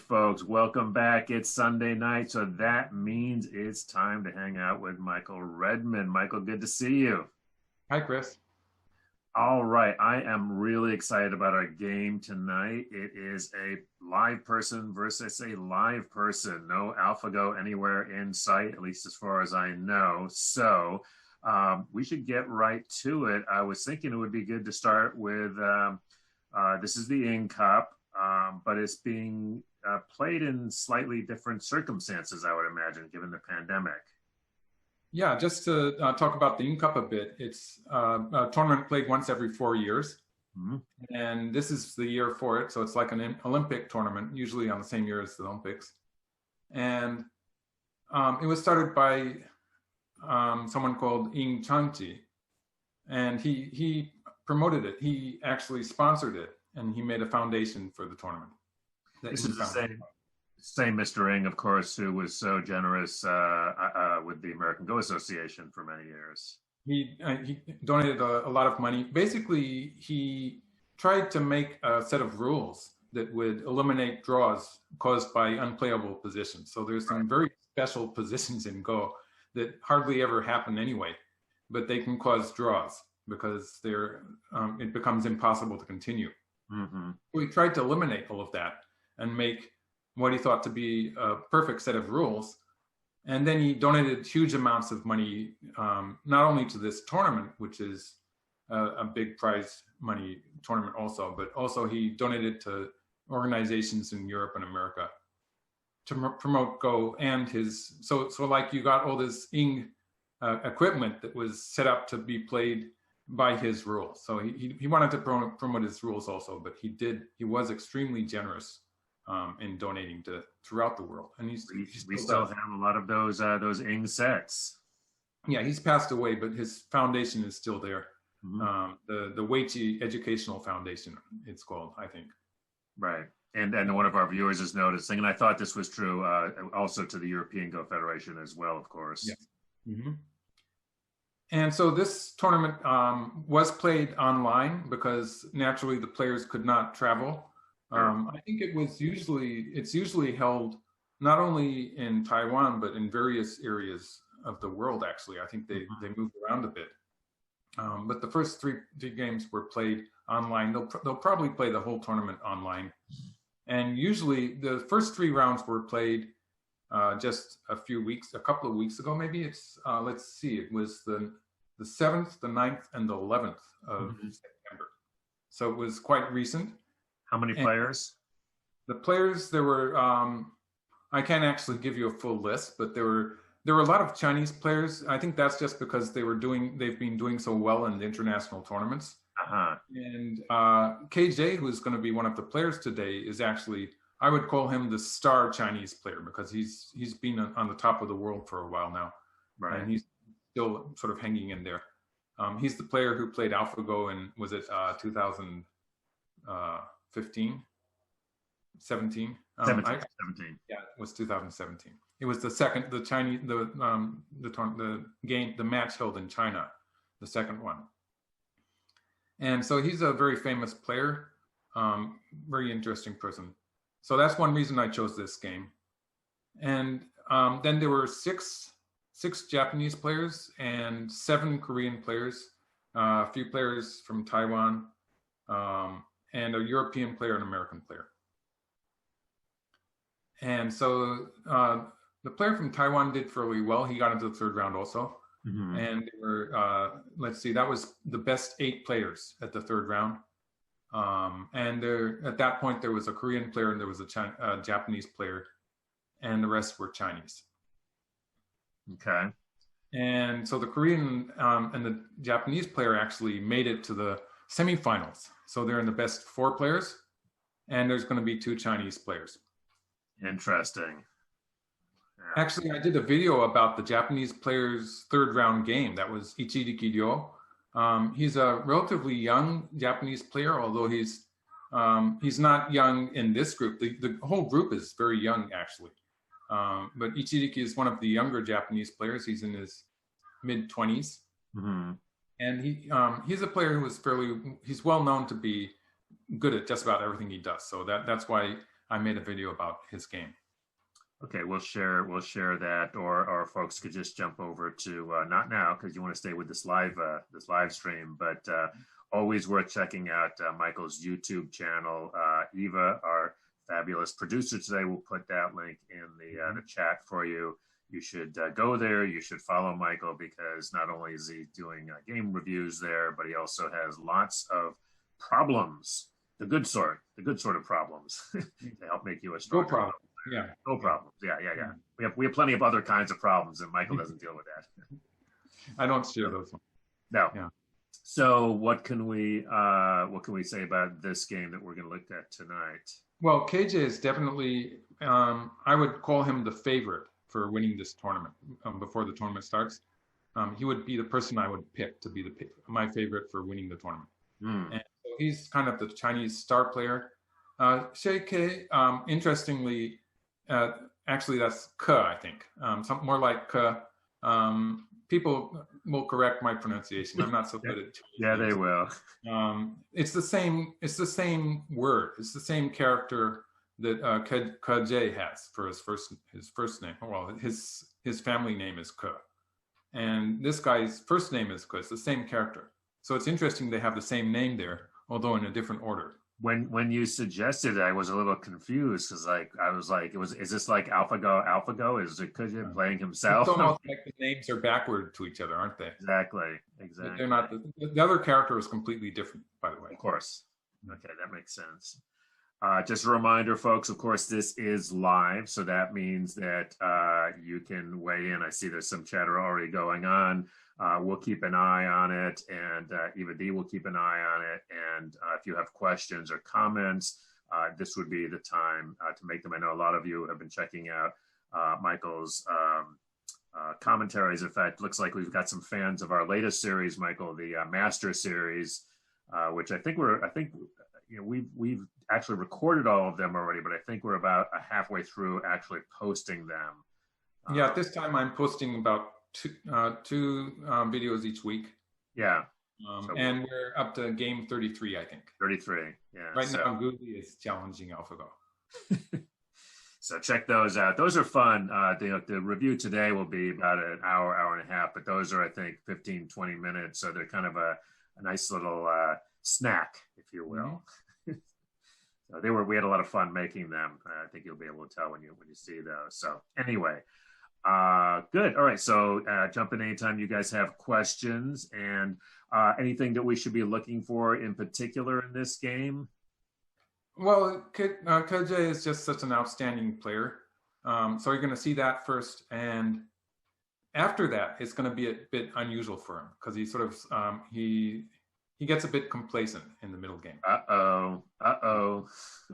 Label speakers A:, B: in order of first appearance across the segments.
A: Folks, welcome back. It's Sunday night, so that means it's time to hang out with Michael Redmond. Michael, good to see you.
B: Hi, Chris.
A: All right, I am really excited about our game tonight. It is a live person versus a live person. No AlphaGo anywhere in sight, at least as far as I know. So we should get right to it. I was thinking it would be good to start with, this is the Ing Cup, but it's being played in slightly different circumstances, I would imagine, given the pandemic.
B: Yeah, just to talk about the Ing Cup a bit, it's a tournament played once every 4 years. Mm-hmm. And this is the year for it. So it's like an Olympic tournament, usually on the same year as the Olympics. And it was started by someone called Ing Chanchi. And he promoted it. He actually sponsored it. And he made a foundation for the tournament.
A: This is the same Mr. Ing, of course, who was so generous with the American Go Association for many years.
B: He donated a lot of money. Basically, he tried to make a set of rules that would eliminate draws caused by unplayable positions. So there's some very special positions in Go that hardly ever happen anyway, but they can cause draws because it becomes impossible to continue. Mm-hmm. We tried to eliminate all of that and make what he thought to be a perfect set of rules. And then he donated huge amounts of money, not only to this tournament, which is a big prize money tournament also, but also he donated to organizations in Europe and America to promote Go and his, so like you got all this Ing equipment that was set up to be played by his rules. So he wanted to promote his rules also, but he was extremely generous in donating to throughout the world, and
A: we still have a lot of those Ing sets.
B: Yeah, he's passed away, but his foundation is still there. Mm-hmm. The Weiqi Educational Foundation, it's called, I think.
A: Right, and one of our viewers is noticing, and I thought this was true also to the European Go Federation as well, of course.
B: Yes. Mm-hmm. And so this tournament was played online because naturally the players could not travel. I think it's usually held not only in Taiwan, but in various areas of the world, actually. I think they moved around a bit. But the first three games were played online. They'll probably play the whole tournament online. And usually the first 3 rounds were played just a couple of weeks ago, maybe. It's, let's see, it was the 7th, the 9th, and the 11th of September. So it was quite recent.
A: How many players?
B: The players, there were, I can't actually give you a full list, but there were a lot of Chinese players. I think that's just because they've been doing so well in the international tournaments. Uh-huh. And KJ, who's going to be one of the players today, is actually, I would call him the star Chinese player because he's been on the top of the world for a while now. Right. And he's still sort of hanging in there. He's the player who played AlphaGo in, was it 2015? 17?
A: 17.
B: Yeah, it was 2017. It was the match held in China, the second one. And so he's a very famous player, very interesting person. So that's one reason I chose this game. And then there were six Japanese players and 7 Korean players, a few players from Taiwan, and a European player and American player. And so the player from Taiwan did fairly well. He got into the 3rd round also. Mm-hmm. And there were, let's see, that was the best 8 players at the 3rd round. And at that point, there was a Korean player and there was a Japanese player, and the rest were Chinese.
A: Okay.
B: And so the Korean and the Japanese player actually made it to the semifinals. So they're in the best 4 players, and there's going to be 2 Chinese players.
A: Interesting.
B: Yeah. Actually, I did a video about the Japanese player's 3rd round game. That was Ichiriki Ryo. He's a relatively young Japanese player, although he's not young in this group. The whole group is very young, actually. But Ichiriki is one of the younger Japanese players. He's in his mid-20s.
A: Mm-hmm.
B: And he's a player who is he's well known to be good at just about everything he does. So that's why I made a video about his game.
A: Okay, we'll share that, or folks could just jump over to not now because you want to stay with this live stream, but always worth checking out Michael's YouTube channel. Eva, our fabulous producer today, will put that link in the chat for you. You should go there. You should follow Michael because not only is he doing game reviews there, but he also has lots of problems, the good sort of problems to help make you a stronger.
B: No problem. Yeah.
A: No problems. Yeah. We have plenty of other kinds of problems, and Michael doesn't deal with that.
B: I don't share those ones.
A: No.
B: Yeah.
A: So what can we say about this game that we're going to look at tonight?
B: Well, KJ is definitely I would call him the favorite for winning this tournament before the tournament starts. He would be the person I would pick to be my favorite for winning the tournament. And so he's kind of the Chinese star player. Shay K, interestingly, actually that's Ke, I think. Something more like Ke. People will correct my pronunciation. I'm not so good at Chinese.
A: Yeah, they will.
B: It's the same word. It's the same character that KJ has for his first name. Well, his family name is Ke. And this guy's first name is Ke. It's the same character. So it's interesting they have the same name there, although in a different order.
A: When you suggested it, I was a little confused because I was like, is this like AlphaGo? Is it Kuja playing himself?
B: It's almost like the names are backward to each other, aren't they?
A: Exactly.
B: They're not. The other character is completely different, by the way.
A: Of course. Okay, that makes sense. Just a reminder, folks, of course, this is live, so that means that you can weigh in. I see there's some chatter already going on. We'll keep an eye on it, and Eva-Dee will keep an eye on it. And if you have questions or comments, this would be the time to make them. I know a lot of you have been checking out Michael's commentaries. In fact, looks like we've got some fans of our latest series, Michael, the Master Series, which we've actually recorded all of them already, but I think we're about halfway through actually posting them.
B: Yeah, at this time I'm posting about two videos each week.
A: Yeah.
B: And we're up to game 33, I think.
A: 33, yeah.
B: Right now, Googly is challenging AlphaGo.
A: So check those out. Those are fun. The review today will be about an hour and a half, but those are, I think, 15, 20 minutes. So they're kind of a nice little snack, if you will. So we had a lot of fun making them. I think you'll be able to tell when you see those. So anyway, good. All right. So jump in anytime you guys have questions and anything that we should be looking for in particular in this game.
B: Well, KJ is just such an outstanding player. So you're going to see that first. And after that, it's going to be a bit unusual for him because he sort of, he gets a bit complacent in the middle game.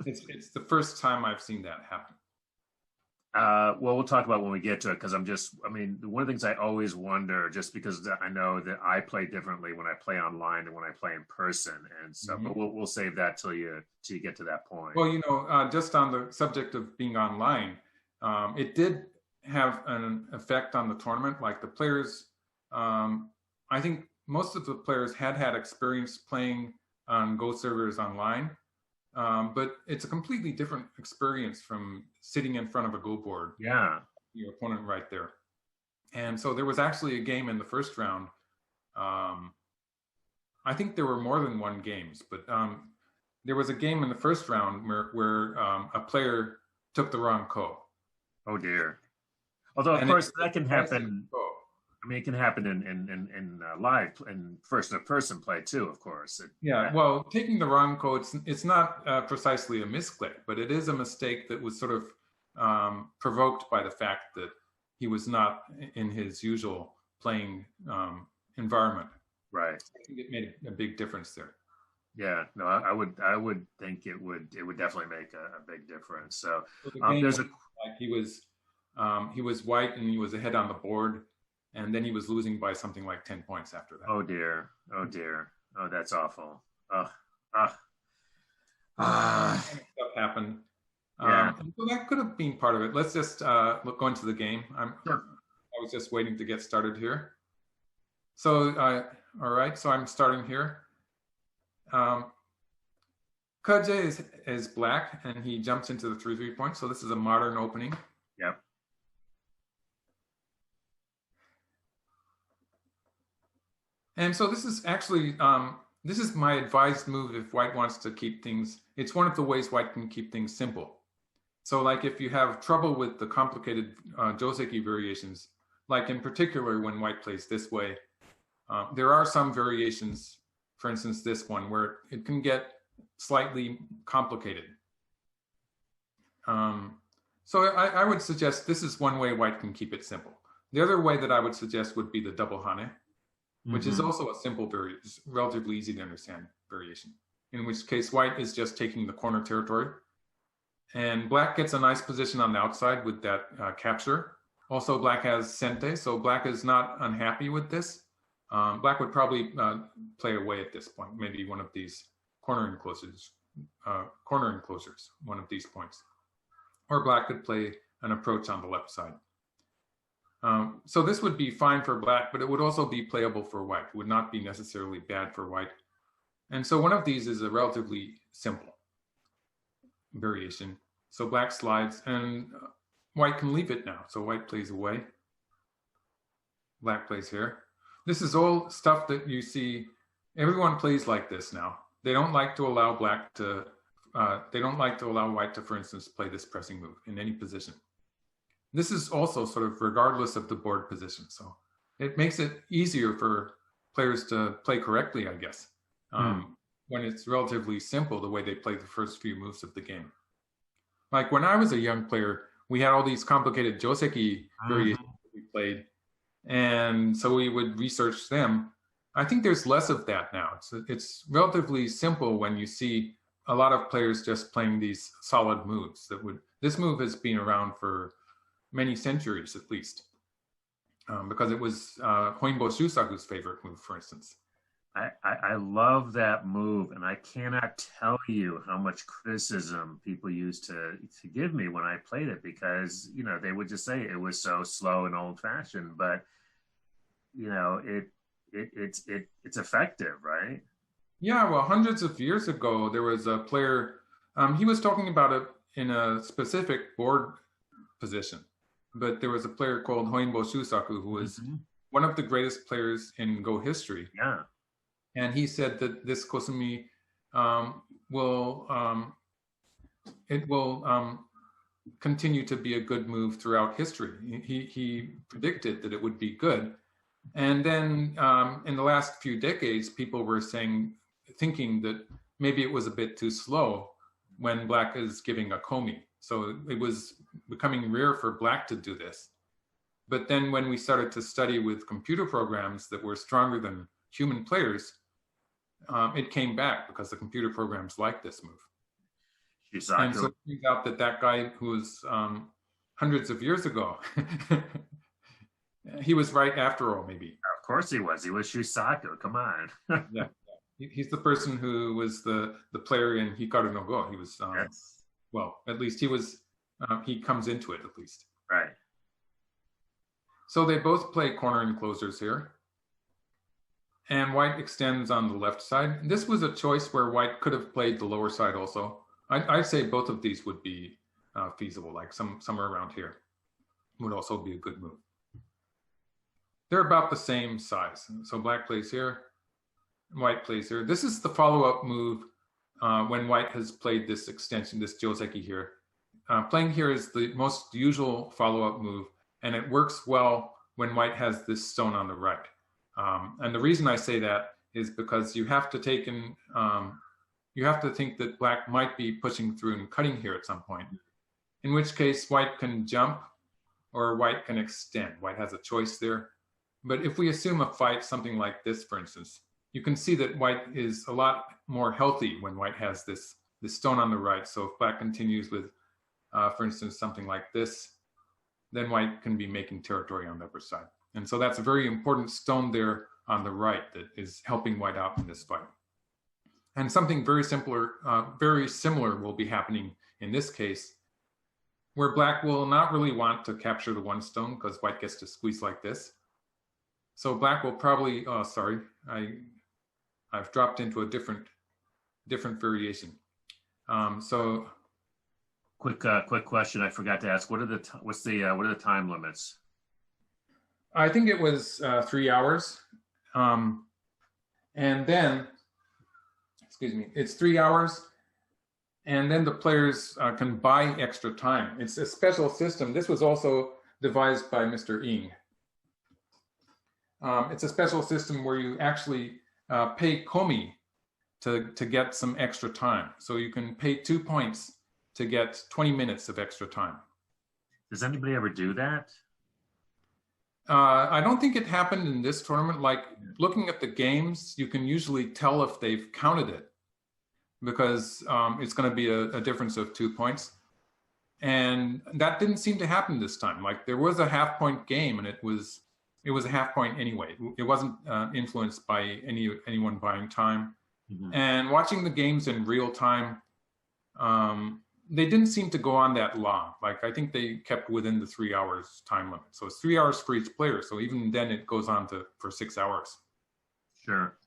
B: It's the first time I've seen that happen.
A: Well, we'll talk about when we get to it because one of the things I always wonder, just because I know that I play differently when I play online than when I play in person, and so, but we'll save that till you get to that point.
B: Well, just on the subject of being online, it did have an effect on the tournament. Like the players, I think most of the players had experience playing on Go servers online. But it's a completely different experience from sitting in front of a Go board.
A: Yeah.
B: Your opponent right there. And so there was actually a game in the first round. I think there were more than one games, but there was a game in the first round where a player took the wrong ko.
A: Oh dear. Although of course that can happen. I mean, it can happen in live and first-person play too, of course.
B: Well, taking the wrong code, it's not precisely a misclick, but it is a mistake that was sort of provoked by the fact that he was not in his usual playing environment.
A: Right.
B: I think it made a big difference there.
A: Yeah, no, I would think it would definitely make a big difference. So
B: he was white and he was ahead on the board. And then he was losing by something like 10 points after that.
A: Oh dear. Oh, that's awful.
B: Stuff happened.
A: Yeah.
B: So that could have been part of it. Let's just go into the game.
A: Sure.
B: I was just waiting to get started here. So, all right, so I'm starting here. Kaje is black, and he jumps into the 3-3 point. So this is a modern opening.
A: Yep.
B: And so this is actually, this is my advised move if white wants to keep things. It's one of the ways white can keep things simple. So like if you have trouble with the complicated Joseki variations, like in particular when white plays this way, there are some variations, for instance, this one, where it can get slightly complicated. So I would suggest this is one way white can keep it simple. The other way that I would suggest would be the double hane, which is also a simple, relatively easy to understand variation, in which case white is just taking the corner territory. And black gets a nice position on the outside with that capture. Also, black has sente, so black is not unhappy with this. Black would probably play away at this point, maybe one of these corner enclosures, one of these points. Or black could play an approach on the left side. So this would be fine for black, but it would also be playable for white. It would not be necessarily bad for white. And so one of these is a relatively simple variation. So black slides, and white can leave it now. So white plays away. Black plays here. This is all stuff that you see. Everyone plays like this now. They don't like to allow black to, they don't like to allow white to, for instance, play this pressing move in any position. This is also sort of regardless of the board position. So it makes it easier for players to play correctly, I guess, when it's relatively simple the way they play the first few moves of the game. Like when I was a young player, we had all these complicated Joseki variations that we played. And so we would research them. I think there's less of that now. It's relatively simple when you see a lot of players just playing these solid moves. This move has been around for many centuries at least, because it was Hoinbo Shusaku's favorite move, for instance.
A: I love that move, and I cannot tell you how much criticism people used to give me when I played it, because they would just say it was so slow and old fashioned, but it's effective, right?
B: Yeah, well, hundreds of years ago there was a player. He was talking about it in a specific board position, but there was a player called Hoinbo Shusaku who was one of the greatest players in Go history.
A: Yeah.
B: And he said that this kosumi will continue to be a good move throughout history. He predicted that it would be good. And then in the last few decades, people were thinking that maybe it was a bit too slow when black is giving a komi. So it was becoming rare for black to do this. But then when we started to study with computer programs that were stronger than human players, it came back because the computer programs liked this move.
A: Exactly.
B: And so it turns out that guy who was hundreds of years ago, he was right after all, maybe.
A: Of course he was. He was Shusaku. Come on.
B: Yeah. He's the person who was the player in Hikaru no Go. He was,
A: yes.
B: Well, at least he was, he comes into it at least.
A: Right.
B: So they both play corner enclosures here. And white extends on the left side. This was a choice where white could have played the lower side also. I'd say both of these would be feasible, like somewhere around here would also be a good move. They're about the same size. So black plays here, white plays here. This is the follow-up move when white has played this extension, this Joseki here. Playing here is the most usual follow-up move, and it works well when white has this stone on the right. And the reason I say that is because you have to take in, you have to think that black might be pushing through and cutting here at some point, in which case white can jump or white can extend. White has a choice there. But if we assume a fight, something like this, for instance, you can see that white is a lot more healthy when white has this stone on the right. So if black continues with, for instance, something like this, then white can be making territory on the upper side. And so that's a very important stone there on the right that is helping white out in this fight. And something very similar will be happening in this case where black will not really want to capture the one stone because white gets to squeeze like this. So black will probably, oh, sorry, I've dropped into a different variation. So
A: quick question. I forgot to ask. What are the time limits?
B: I think it was 3 hours. And then, excuse me, it's 3 hours. And then the players can buy extra time. It's a special system. This was also devised by Mr. Ing. It's a special system where you actually pay komi to get some extra time. So you can pay 2 points to get 20 minutes of extra time.
A: Does anybody ever do that?
B: I don't think it happened in this tournament. Like looking at the games, you can usually tell if they've counted it because it's going to be a difference of 2 points. And that didn't seem to happen this time. Like there was a half-point game and it was a half point anyway. It wasn't influenced by anyone buying time. Mm-hmm. And watching the games in real time, they didn't seem to go on that long. Like I think they kept within the 3 hours time limit. So it's 3 hours for each player. So even then it goes on for 6 hours.
A: Sure.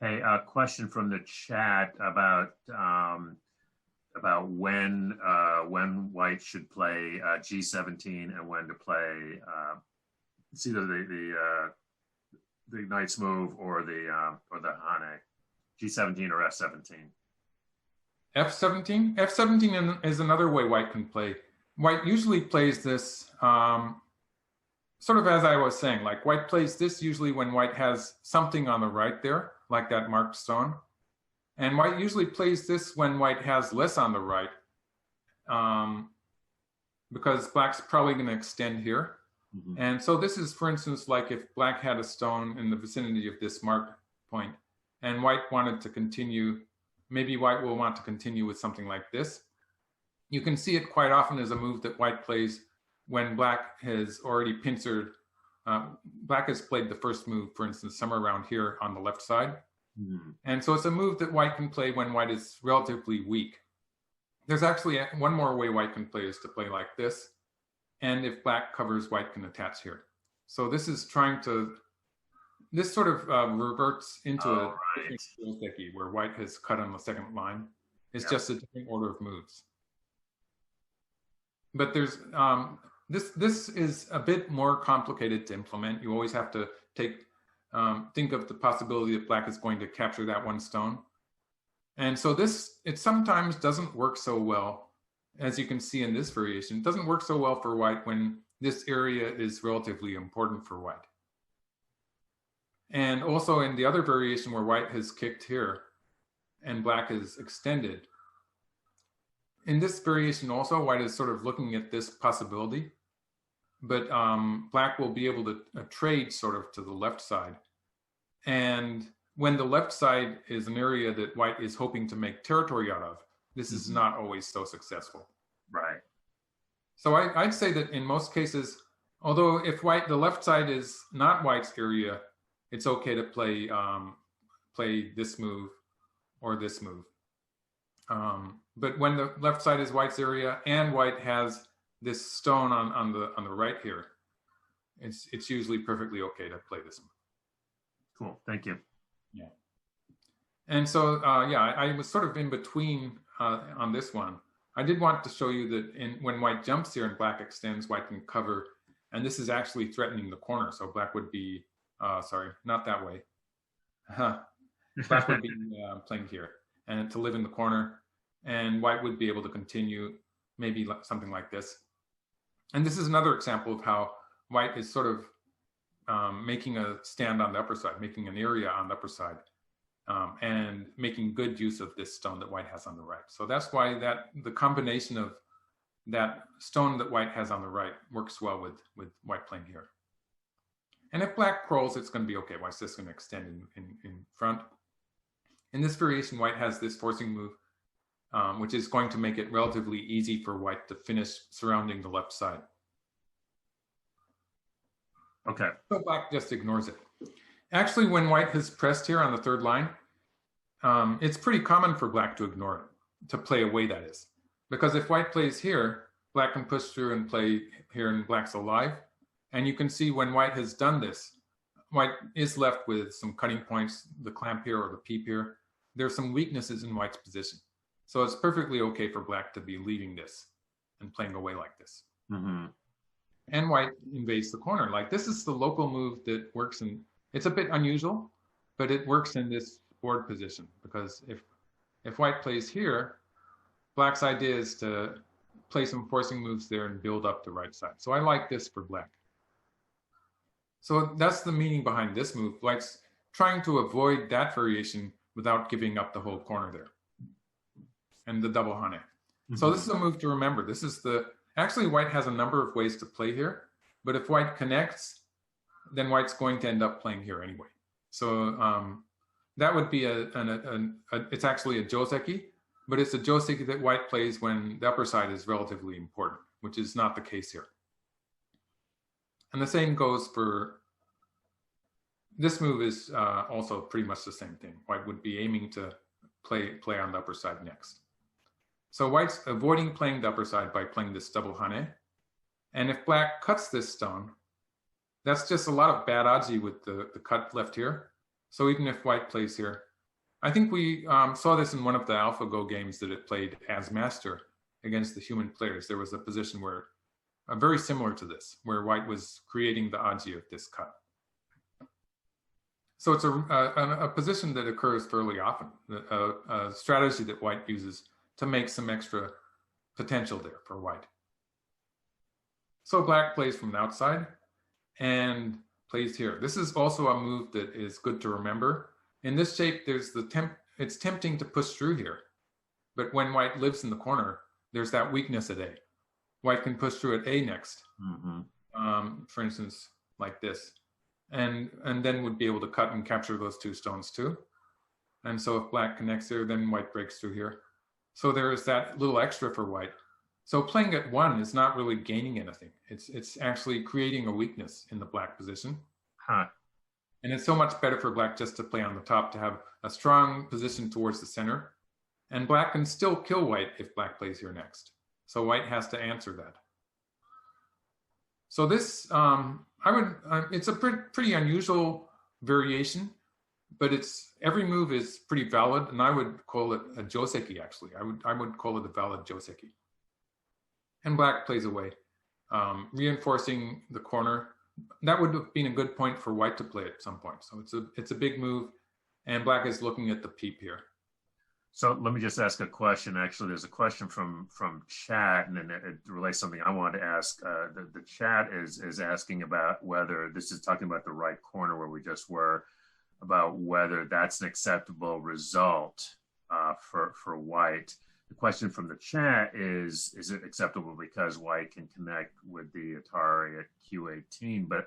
A: Hey, a question from the chat about when white should play G17 and when to play it's either the knight's move or the hane, G17 or F17.
B: F17? F17 is another way white can play. White usually plays this sort of as I was saying, like white plays this usually when white has something on the right there, like that marked stone. And white usually plays this when white has less on the right, because black's probably going to extend here. Mm-hmm. And so this is, for instance, like if black had a stone in the vicinity of this mark point and white wanted to continue, maybe white will want to continue with something like this. You can see it quite often as a move that white plays when black has already pincered. Black has played the first move, for instance, somewhere around here on the left side. Mm-hmm. And so it's a move that white can play when white is relatively weak. There's actually one more way white can play is to play like this. And if black covers, white can attach here. So this is this sort of reverts into a different techie where white has cut on the second line. It's just a different order of moves. But there's, this is a bit more complicated to implement. You always have to think of the possibility that black is going to capture that one stone. And so it sometimes doesn't work so well. As you can see in this variation, it doesn't work so well for white when this area is relatively important for white. And also in the other variation where white has kicked here and black is extended, in this variation also, white is sort of looking at this possibility, but black will be able to trade sort of to the left side. And when the left side is an area that white is hoping to make territory out of, this is not always so successful.
A: Right.
B: So I'd say that in most cases, although if the left side is not white's area, it's okay to play play this move or this move. But when the left side is white's area and white has this stone on the right here, it's usually perfectly okay to play this one.
A: Cool. Thank you.
B: Yeah. And so I was sort of in between on this one. I did want to show you that when white jumps here and black extends, white can cover, and this is actually threatening the corner. So black would be, sorry, not that way. Black would be playing here and to live in the corner, and white would be able to continue maybe something like this. And this is another example of how white is sort of making a stand on the upper side, making an area on the upper side. And making good use of this stone that white has on the right. So that's why the combination of that stone that white has on the right works well with white playing here. And if black crawls, it's going to be okay. White's just going to extend in front. In this variation, white has this forcing move, which is going to make it relatively easy for white to finish surrounding the left side.
A: Okay.
B: So black just ignores it. Actually, when white has pressed here on the third line, it's pretty common for black to ignore it, to play away, that is. Because if white plays here, black can push through and play here, and black's alive. And you can see when white has done this, white is left with some cutting points, the clamp here or the peep here. There's some weaknesses in white's position. So it's perfectly okay for black to be leaving this and playing away like this.
A: Mm-hmm.
B: And white invades the corner. Like, this is the local move that works in, it's a bit unusual, but it works in this board position, because if white plays here, black's idea is to play some forcing moves there and build up the right side. So I like this for black. So that's the meaning behind this move. White's trying to avoid that variation without giving up the whole corner there. And the double hane. Mm-hmm. So this is a move to remember. This is actually white has a number of ways to play here, but if white connects, then white's going to end up playing here anyway. So that would be it's actually a joseki, but it's a joseki that white plays when the upper side is relatively important, which is not the case here. And the same goes for this move. Is also pretty much the same thing. White would be aiming to play on the upper side next. So white's avoiding playing the upper side by playing this double hane. And if black cuts this stone, that's just a lot of bad oddsy with the cut left here. So even if white plays here, I think we saw this in one of the AlphaGo games that it played as master against the human players. There was a position where, very similar to this, where white was creating the oddsy of this cut. So it's a position that occurs fairly often, a strategy that white uses to make some extra potential there for white. So black plays from the outside and plays here. This is also a move that is good to remember. In this shape, there's it's tempting to push through here, but when white lives in the corner, there's that weakness at A. White can push through at A next, for instance, like this, and then would be able to cut and capture those two stones too. And so if black connects here, then white breaks through here. So there is that little extra for white. So playing at 1 is not really gaining anything. It's actually creating a weakness in the black position.
A: Huh.
B: And it's so much better for black just to play on the top, to have a strong position towards the center. And black can still kill white if black plays here next. So white has to answer that. So this, it's a pretty unusual variation, but every move is pretty valid, and I would call it a joseki, actually. I would call it a valid joseki. And black plays away, reinforcing the corner. That would have been a good point for white to play at some point. So it's a big move, and black is looking at the peep here.
A: So let me just ask a question. Actually, there's a question from chat, and then it relates to something I wanted to ask. The chat is asking about whether, this is talking about the right corner where we just were, about whether that's an acceptable result for white. The question from the chat is it acceptable because white can connect with the Atari at Q18? But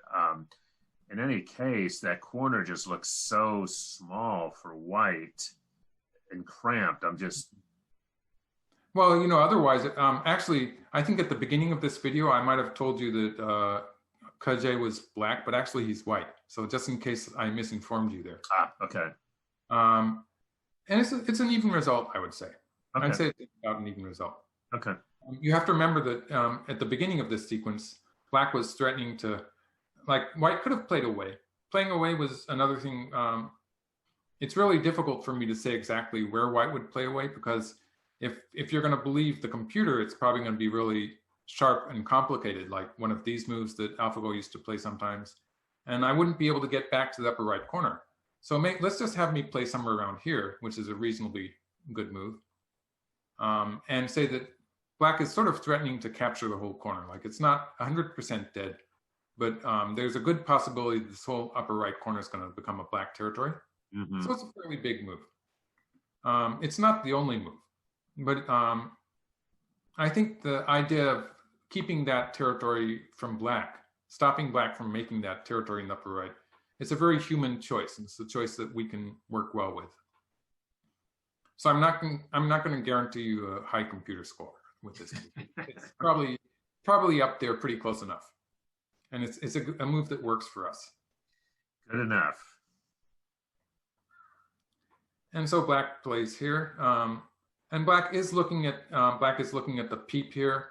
A: in any case, that corner just looks so small for white and cramped.
B: Well, otherwise, actually, I think at the beginning of this video, I might have told you that Kaje was black, but actually he's white. So just in case I misinformed you there.
A: Okay.
B: And it's an even result, I would say.
A: Okay.
B: I'd say it's about an even result.
A: Okay.
B: You have to remember that at the beginning of this sequence, black was threatening to, white could have played away. Playing away was another thing. It's really difficult for me to say exactly where white would play away, because if you're going to believe the computer, it's probably going to be really sharp and complicated, like one of these moves that AlphaGo used to play sometimes. And I wouldn't be able to get back to the upper right corner. So let's just have me play somewhere around here, which is a reasonably good move. And say that black is sort of threatening to capture the whole corner. Like, it's not 100% dead, but there's a good possibility that this whole upper right corner is going to become a black territory. Mm-hmm. So it's a fairly big move. It's not the only move, but I think the idea of keeping that territory from black, stopping black from making that territory in the upper right, it's a very human choice. And it's a choice that we can work well with. So I'm not going to guarantee you a high computer score with this move. It's probably up there, pretty close enough, and it's a move that works for us.
A: Good enough.
B: And so black plays here, and black is looking at the peep here,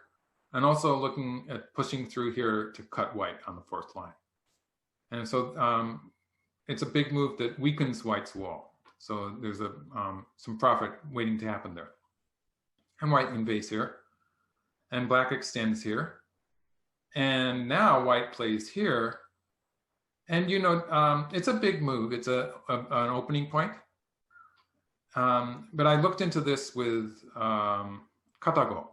B: and also looking at pushing through here to cut white on the fourth line. And so it's a big move that weakens white's wall. So there's some profit waiting to happen there. And white invades here, and black extends here. And now white plays here. And it's a big move. It's an opening point. But I looked into this with Katago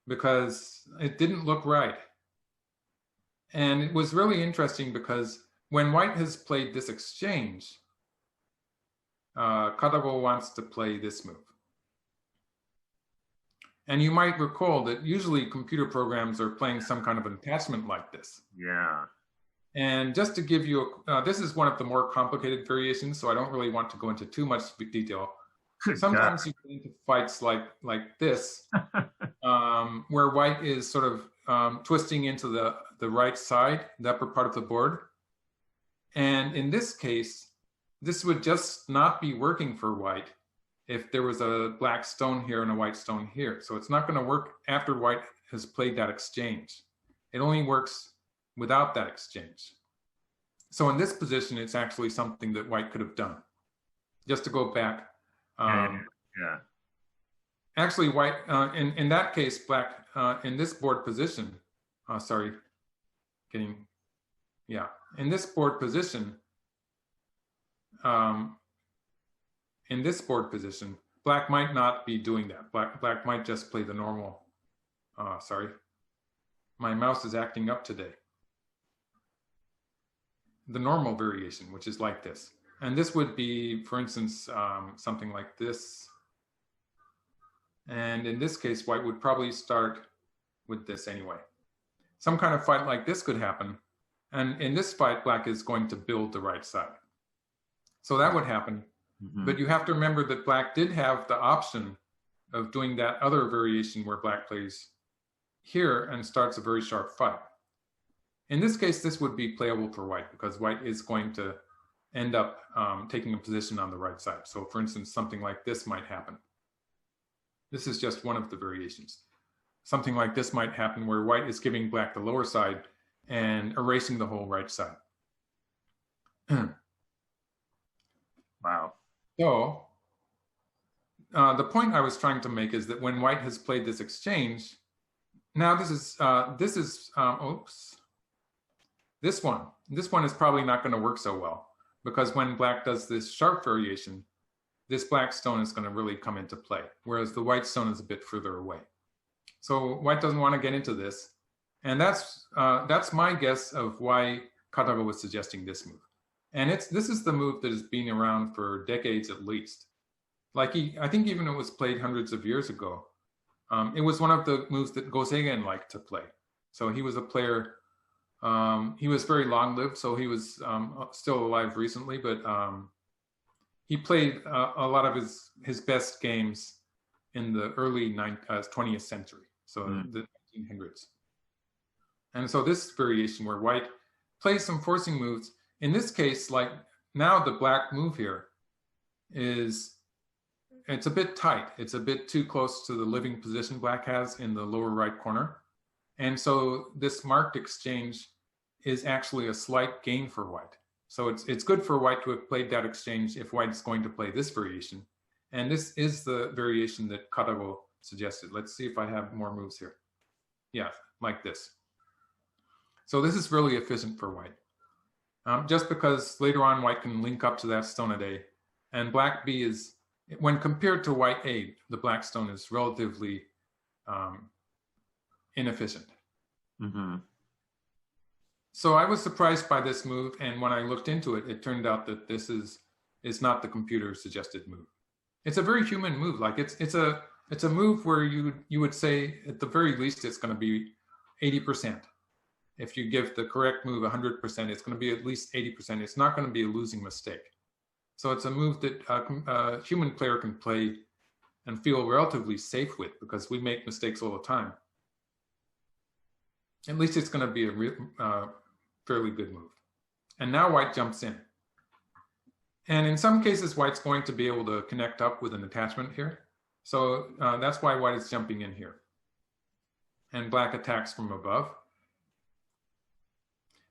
B: because it didn't look right. And it was really interesting because when white has played this exchange, Katago wants to play this move. And you might recall that usually computer programs are playing some kind of an attachment like this.
A: Yeah.
B: And just to give you, this is one of the more complicated variations, so I don't really want to go into too much detail. Sometimes you get into fights like this, where white is sort of twisting into the right side, the upper part of the board. And in this case, this would just not be working for white if there was a black stone here and a white stone here. So it's not going to work after white has played that exchange. It only works without that exchange. So in this position, it's actually something that white could have done. Just to go back.
A: Yeah.
B: Actually, white, in that case, black, in this board position, in this board position, black might not be doing that. Black might just play the normal, my mouse is acting up today. The normal variation, which is like this. And this would be, for instance, something like this. And in this case, white would probably start with this anyway. Some kind of fight like this could happen. And in this fight, black is going to build the right side. So that would happen. Mm-hmm. But you have to remember that black did have the option of doing that other variation where black plays here and starts a very sharp fight. In this case, this would be playable for white because white is going to end up taking a position on the right side. So for instance, something like this might happen. This is just one of the variations. Something like this might happen where white is giving black the lower side and erasing the whole right side.
A: Wow.
B: So the point I was trying to make is that when white has played this exchange, now this one is probably not going to work so well because when black does this sharp variation, this black stone is going to really come into play, whereas the white stone is a bit further away. So white doesn't want to get into this. And that's my guess of why Katago was suggesting this move. And this is the move that has been around for decades at least. Like I think even it was played hundreds of years ago. It was one of the moves that Goseigen liked to play. So he was a player, he was very long-lived, so he was still alive recently, but he played a lot of his best games in the early 20th century, so the 1900s. And so this variation where white plays some forcing moves, in this case, like now the black move here it's a bit tight. It's a bit too close to the living position black has in the lower right corner. And so this marked exchange is actually a slight gain for white. So it's good for white to have played that exchange if white is going to play this variation. And this is the variation that Katago suggested. Let's see if I have more moves here. Yeah, like this. So this is really efficient for white. Just because later on white can link up to that stone a day. And black B is, when compared to white A, the black stone is relatively inefficient. Mm-hmm. So I was surprised by this move, and when I looked into it, it turned out that this is not the computer suggested move. It's a very human move. Like it's a move where you would say at the very least it's going to be 80%. If you give the correct move 100%, it's going to be at least 80%. It's not going to be a losing mistake. So it's a move that a human player can play and feel relatively safe with because we make mistakes all the time. At least it's going to be a fairly good move. And now white jumps in. And in some cases, white's going to be able to connect up with an attachment here. So that's why white is jumping in here. and black attacks from above.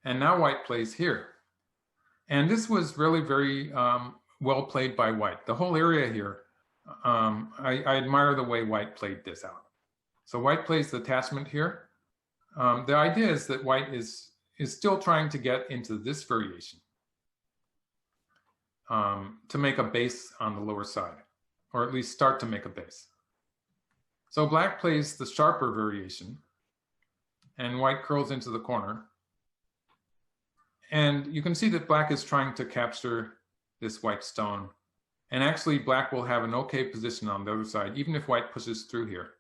B: And now white plays here. And this was really very well played by white. The whole area here, I admire the way white played this out. So white plays the attachment here. The idea is that white is still trying to get into this variation to make a base on the lower side, or at least start to make a base. So black plays the sharper variation, and white curls into the corner. And you can see that black is trying to capture this white stone. And actually, black will have an okay position on the other side, even if white pushes through here.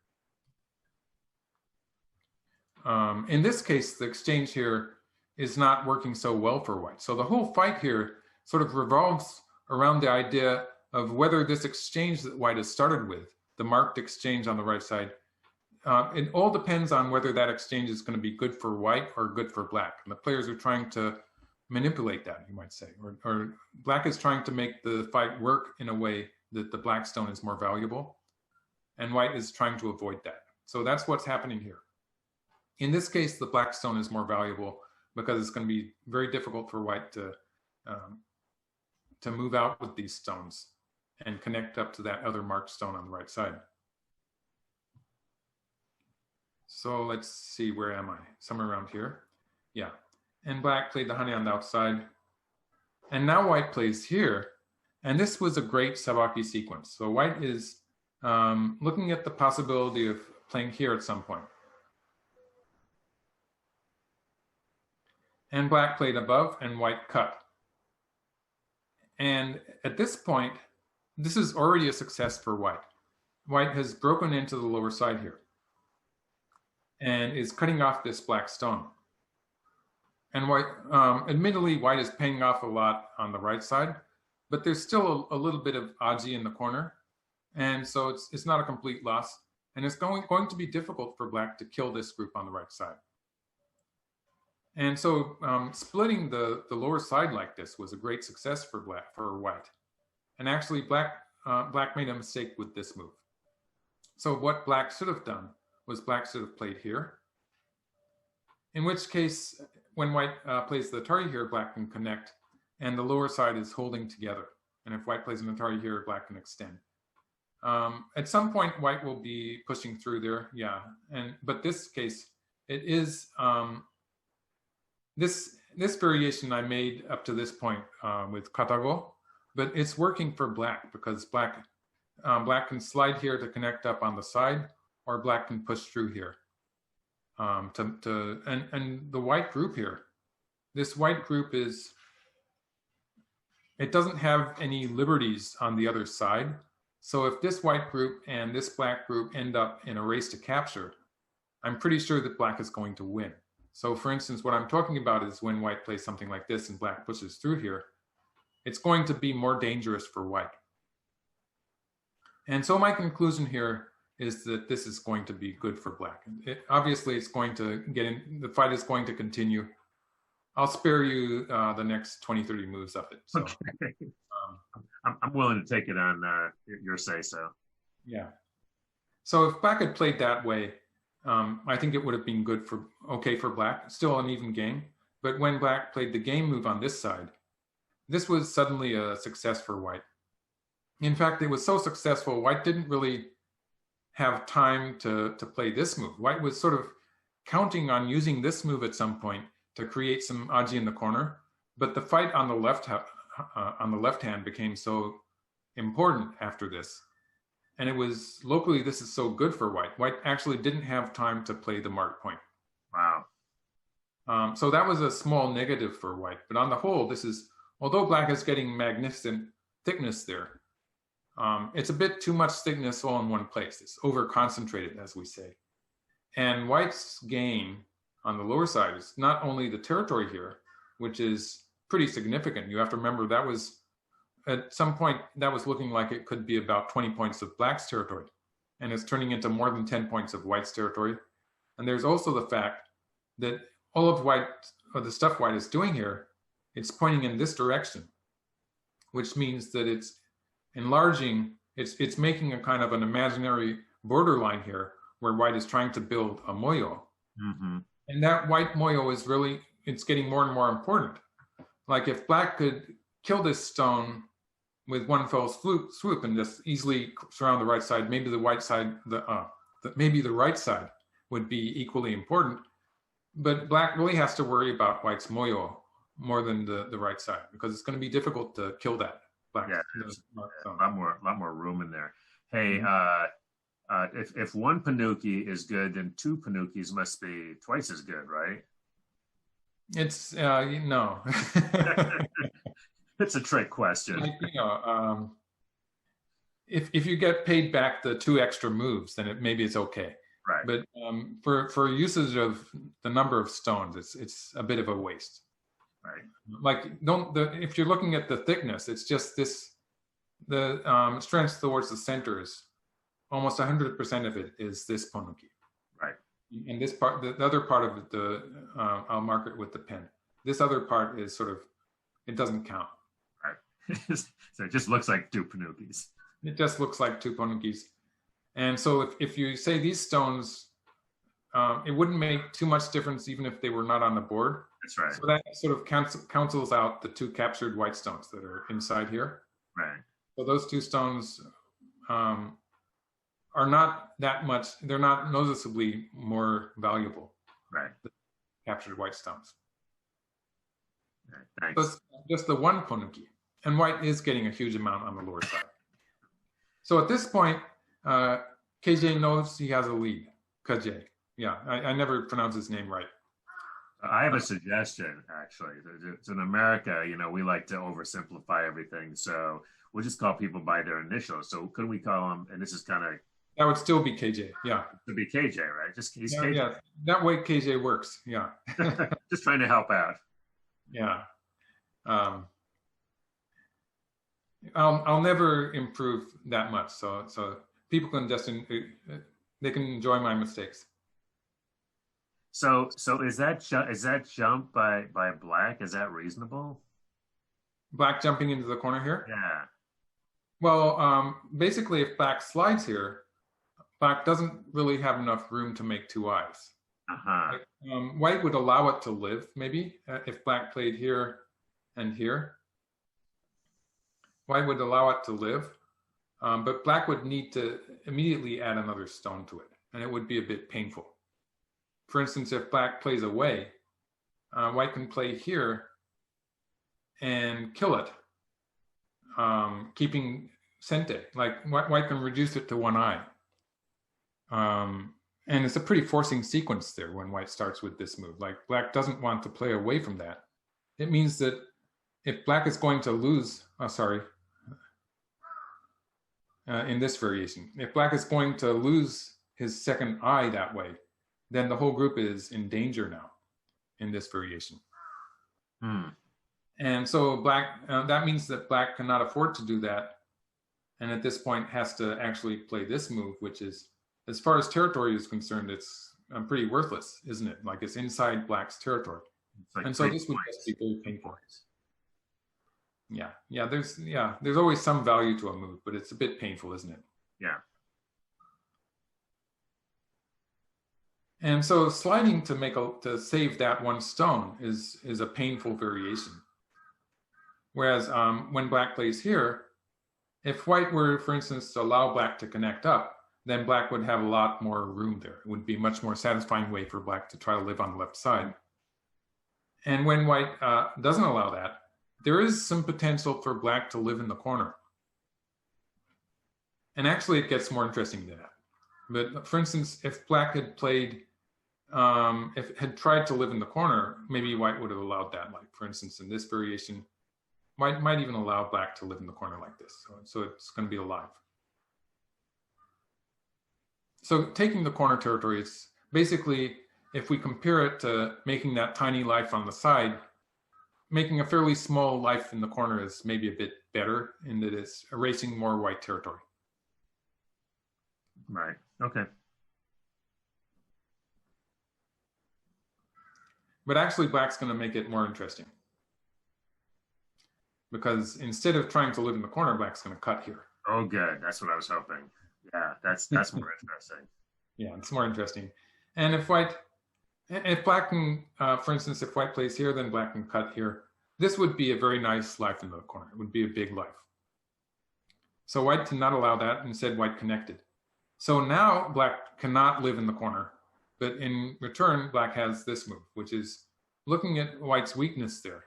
B: In this case, the exchange here is not working so well for white. So the whole fight here sort of revolves around the idea of whether this exchange that white has started with, the marked exchange on the right side, it all depends on whether that exchange is going to be good for white or good for black. And the players are trying to manipulate that, you might say, or black is trying to make the fight work in a way that the black stone is more valuable, and white is trying to avoid that. So that's what's happening here. In this case, the black stone is more valuable because it's going to be very difficult for white to move out with these stones and connect up to that other marked stone on the right side. So let's see, where am I? Somewhere around here. Yeah. And black played the honey on the outside. And now white plays here. And this was a great sabaki sequence. So white is looking at the possibility of playing here at some point. And black played above and white cut. And at this point, this is already a success for white. White has broken into the lower side here and is cutting off this black stone. And white, admittedly, white is paying off a lot on the right side, but there's still a little bit of aji in the corner. And so it's not a complete loss. And it's going to be difficult for black to kill this group on the right side. And so splitting the lower side like this was a great success for white. And actually, black made a mistake with this move. So what black should have done was black should have played here. In which case, when white plays the Atari here, black can connect, and the lower side is holding together. And if white plays an Atari here, black can extend. At some point, white will be pushing through there, yeah. But this case, it is this variation I made up to this point with katago, but it's working for black because black can slide here to connect up on the side, or black can push through here. And the white group here, this white group it doesn't have any liberties on the other side. So if this white group and this black group end up in a race to capture, I'm pretty sure that black is going to win. So for instance, what I'm talking about is when white plays something like this and black pushes through here, it's going to be more dangerous for white. And so my conclusion here is that this is going to be good for black. Obviously, it's going to get in, the fight is going to continue. I'll spare you the next 20, 30 moves of it. So,
A: okay. I'm willing to take it on your say-so.
B: Yeah. So if black had played that way, I think it would have been okay for black. Still an even game. But when black played the game move on this side, this was suddenly a success for white. In fact, it was so successful, white didn't really have time to play this move. White was sort of counting on using this move at some point to create some aji in the corner, but the fight on the left hand became so important after this. And it was, locally, this is so good for white. White actually didn't have time to play the mark point.
A: Wow.
B: So that was a small negative for white. But on the whole, this is, although black is getting magnificent thickness there, it's a bit too much thickness all in one place. It's over-concentrated, as we say. And white's gain on the lower side is not only the territory here, which is pretty significant. You have to remember that was, at some point, that was looking like it could be about 20 points of black's territory. And it's turning into more than 10 points of white's territory. And there's also the fact that all of white, or the stuff white is doing here, it's pointing in this direction, which means that it's enlarging, it's making a kind of an imaginary borderline here where white is trying to build a moyo.
A: Mm-hmm.
B: And that white moyo is really, it's getting more and more important. Like if black could kill this stone with one fell swoop and just easily surround the right side, maybe the right side would be equally important. But black really has to worry about white's moyo more than the right side, because it's going to be difficult to kill that black.
A: Yeah, a lot more room in there. Hey, if one Panuki is good, then two Panukis must be twice as good, right?
B: It's no.
A: It's a trick question.
B: Like, if you get paid back the 2 extra moves, then maybe it's okay.
A: Right.
B: But for usage of the number of stones, it's a bit of a waste.
A: Right.
B: Like if you're looking at the thickness, it's just this, the strength towards the center is almost 100% of it is this Panuki.
A: Right.
B: And this part, the other part of it, I'll mark it with the pen. This other part is sort of, it doesn't count.
A: Right. So it just looks like 2 Panukis.
B: It just looks like 2 Panukis. And so if you say these stones, it wouldn't make too much difference even if they were not on the board.
A: That's right.
B: So that sort of cancels out the 2 captured white stones that are inside here.
A: Right.
B: So those 2 stones are not that much, they're not noticeably more valuable.
A: Right.
B: Than captured white stones.
A: Right. Thanks.
B: So it's just the 1 Panuki. And white is getting a huge amount on the lower side. So at this point, KJ knows he has a lead. KJ. Yeah, I never pronounce his name right.
A: I have a suggestion, actually. It's in America, we like to oversimplify everything. So we'll just call people by their initials. So could we call him, and this is kind of...
B: That would still be KJ, yeah.
A: It would be KJ, right? He's
B: yeah,
A: KJ.
B: Yeah, that way KJ works, yeah.
A: Just trying to help out.
B: Yeah. I'll never improve that much. So people can just, they can enjoy my mistakes.
A: So is that jump by black? Is that reasonable?
B: Black jumping into the corner here?
A: Yeah.
B: Well, basically, if black slides here, black doesn't really have enough room to make 2 eyes.
A: Uh-huh.
B: White would allow it to live, maybe, if black played here and here. White would allow it to live, but black would need to immediately add another stone to it, and it would be a bit painful. For instance, if black plays away, white can play here and kill it, keeping Sente. Like white can reduce it to 1 eye. And it's a pretty forcing sequence there when white starts with this move. Like black doesn't want to play away from that. It means that if black is going to lose, in this variation, if black is going to lose his 2nd eye that way, then the whole group is in danger now in this variation. And so black, that means that black cannot afford to do that. And at this point has to actually play this move, which is, as far as territory is concerned, it's pretty worthless, isn't it? Like it's inside black's territory. Like, and so this would just be very painful. Yeah, there's always some value to a move, but it's a bit painful, isn't it?
A: Yeah.
B: And so sliding to save that 1 stone is a painful variation. Whereas when black plays here, if white were, for instance, to allow black to connect up, then black would have a lot more room there. It would be a much more satisfying way for black to try to live on the left side. And when white doesn't allow that, there is some potential for black to live in the corner. And actually it gets more interesting than that. But for instance, if black had played, if it had tried to live in the corner, maybe white would have allowed that. Like for instance, in this variation, white might even allow black to live in the corner like this. So it's going to be alive. So taking the corner territory, it's basically, if we compare it to making that tiny life on the side, making a fairly small life in the corner is maybe a bit better in that it's erasing more white territory.
A: Right, okay.
B: But actually black's going to make it more interesting. Because instead of trying to live in the corner, black's going to cut here.
A: Oh, good. That's what I was hoping. Yeah, that's more interesting.
B: Yeah, it's more interesting. And if black can, for instance, if white plays here, then black can cut here. This would be a very nice life in the corner. It would be a big life. So white did not allow that. Instead, white connected. So now black cannot live in the corner. But in return, black has this move, which is looking at white's weakness there.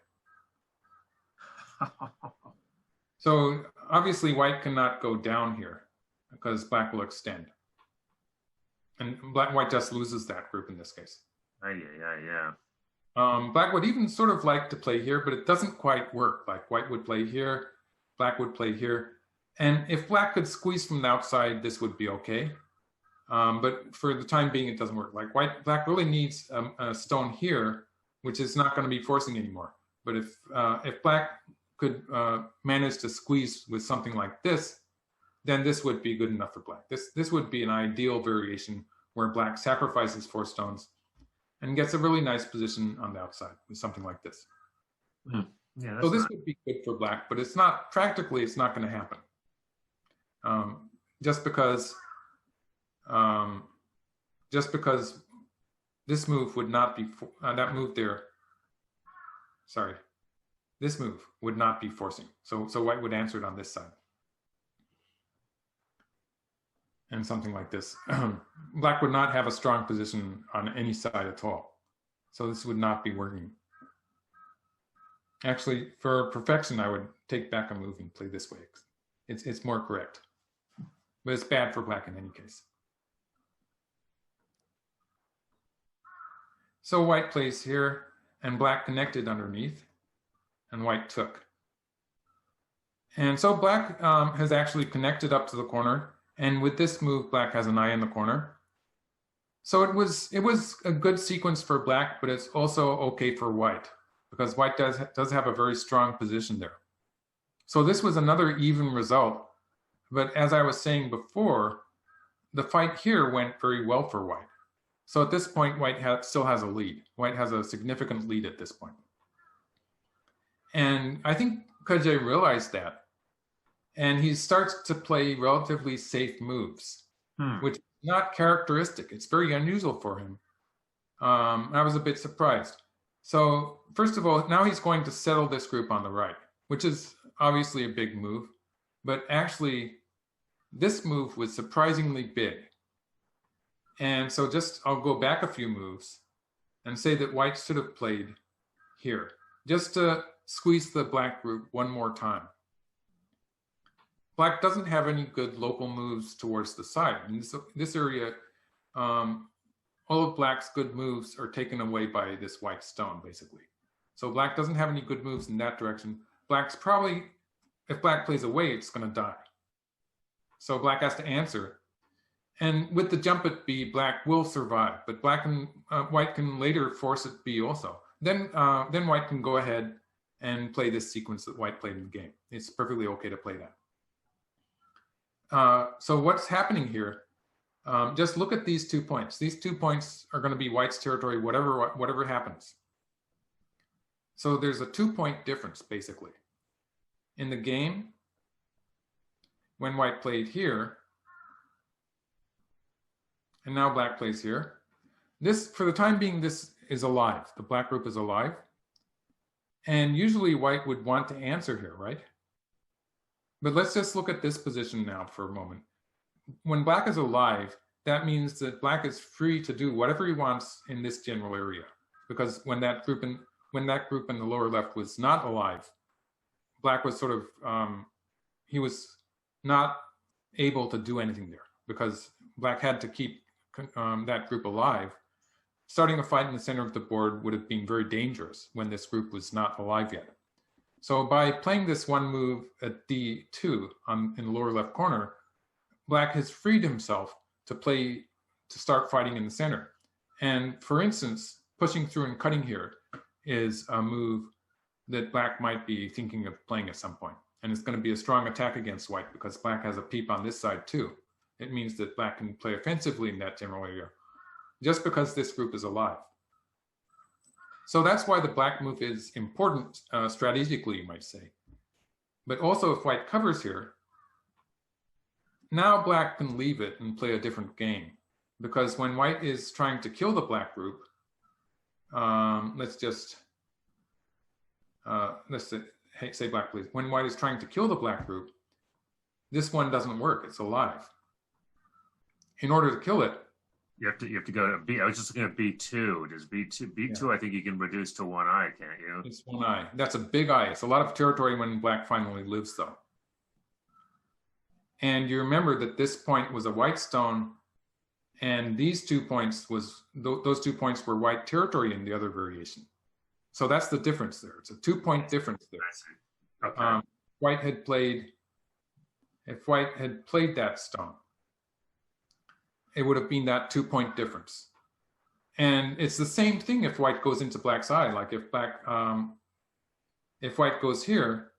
B: So obviously white cannot go down here because black will extend. And white just loses that group in this case.
A: Yeah.
B: Black would even sort of like to play here, but it doesn't quite work. Like white would play here, black would play here. And if black could squeeze from the outside, this would be okay. But for the time being, it doesn't work. Like black really needs a stone here, which is not going to be forcing anymore. But if black could manage to squeeze with something like this, then this would be good enough for black. This would be an ideal variation where black sacrifices 4 stones and gets a really nice position on the outside with something like this.
A: Yeah,
B: so this would be good for black, but it's not, practically it's not going to happen. Just because this move would not be, that move there, sorry, this move would not be forcing. So white would answer it on this side. And something like this. Black would not have a strong position on any side at all. So this would not be working. Actually, for perfection, I would take back a move and play this way. It's more correct. But it's bad for black in any case. So white plays here, and black connected underneath, and white took. And so black has actually connected up to the corner, and with this move, black has an eye in the corner. So it was a good sequence for black, but it's also okay for white, because white does have a very strong position there. So this was another even result. But as I was saying before, the fight here went very well for white. So at this point, white still has a lead. White has a significant lead at this point. And I think Kajay realized that. And he starts to play relatively safe moves, which is not characteristic. It's very unusual for him. I was a bit surprised. So first of all, now he's going to settle this group on the right, which is obviously a big move. But actually, this move was surprisingly big. And so I'll go back a few moves and say that white should have played here, just to squeeze the black group one more time. Black doesn't have any good local moves towards the side. In this area, all of black's good moves are taken away by this white stone, basically. So black doesn't have any good moves in that direction. Black's probably, if black plays away, it's going to die. So black has to answer. And with the jump at B, black will survive, but white can later force at B also. Then white can go ahead and play this sequence that white played in the game. It's perfectly okay to play that. So what's happening here? Just look at these 2 points. These 2 points are going to be white's territory, whatever happens. So there's a 2-point difference, basically. In the game, when white played here, and now black plays here, this, for the time being, this is alive. The black group is alive. And usually white would want to answer here, right? But let's just look at this position now for a moment. When black is alive, that means that black is free to do whatever he wants in this general area. Because when that group in the lower left was not alive, black was sort of, he was not able to do anything there because black had to keep that group alive. Starting a fight in the center of the board would have been very dangerous when this group was not alive yet. So by playing this one move at D2 in the lower left corner, black has freed himself to start fighting in the center. And for instance, pushing through and cutting here is a move that black might be thinking of playing at some point. And it's going to be a strong attack against white because black has a peep on this side too. It means that black can play offensively in that general area just because this group is alive. So that's why the black move is important strategically, you might say. But also if white covers here, now black can leave it and play a different game. because when white is trying to kill the black group, let's say black, please. When white is trying to kill the black group, this one doesn't work. It's alive. In order to kill it,
A: you have to go to B. I was just looking at B2. Does B2? I think you can reduce to one eye, can't you?
B: It's one eye. That's a big eye. It's a lot of territory when black finally lives, though. And you remember that this point was a white stone, and these 2 points those 2 points were white territory in the other variation. So that's the difference there. It's a 2-point difference there.
A: Okay.
B: If white had played that stone, it would have been that 2-point difference. And it's the same thing if white goes into black's eye. Like if white goes here,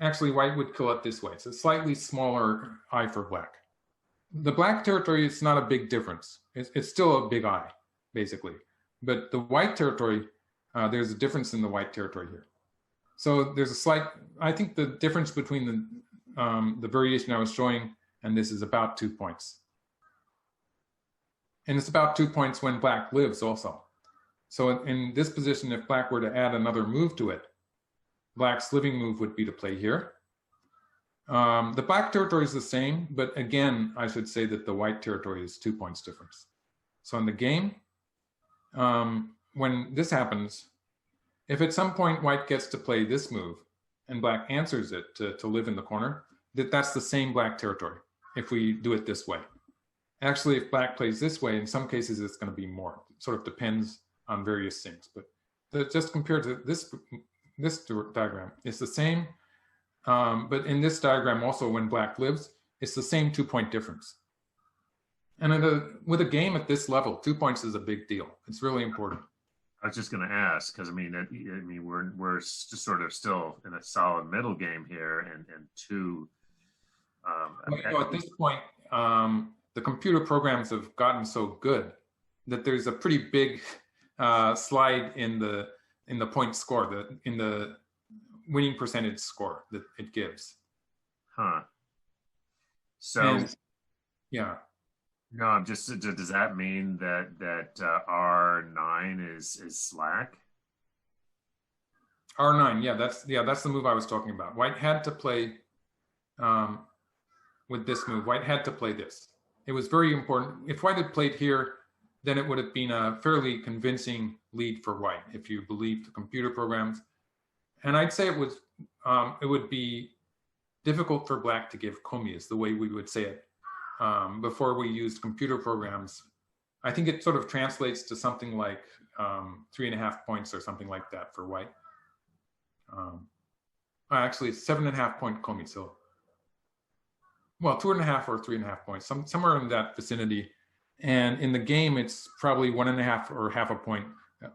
B: actually white would kill it this way. It's a slightly smaller eye for black. The black territory is not a big difference. It's still a big eye, basically. But the white territory, there's a difference in the white territory here. So there's a slight, I think the difference between the variation I was showing and this is about 2 points. And it's about 2 points when black lives also. So in this position, if black were to add another move to it, black's living move would be to play here. The black territory is the same, but again, I should say that the white territory is 2 points difference. So in the game, when this happens, if at some point white gets to play this move and black answers it to live in the corner, that's the same black territory if we do it this way. Actually, if black plays this way, in some cases it's going to be more. It sort of depends on various things. But just compared to this diagram, it's the same. But in this diagram also, when black lives, it's the same 2-point difference. And with a game at this level, 2 points is a big deal. It's really important.
A: I was just going to ask because I mean we're just sort of still in a solid middle game here, and two.
B: At this point, the computer programs have gotten so good that there's a pretty big slide in the point score, in the winning percentage score that it gives.
A: Huh. So,
B: yeah.
A: No, does that mean that R9 is slack?
B: R9, that's the move I was talking about. White had to play with this move. White had to play this. It was very important. If white had played here, then it would have been a fairly convincing lead for white, if you believe the computer programs. And I'd say it would be difficult for black to give komias the way we would say it before we used computer programs. I think it sort of translates to something like 3.5 points or something like that for white. Actually, it's 7.5 point komi. So, well, 2.5 or 3.5 points, somewhere in that vicinity. And in the game, it's probably 1.5 or half a point,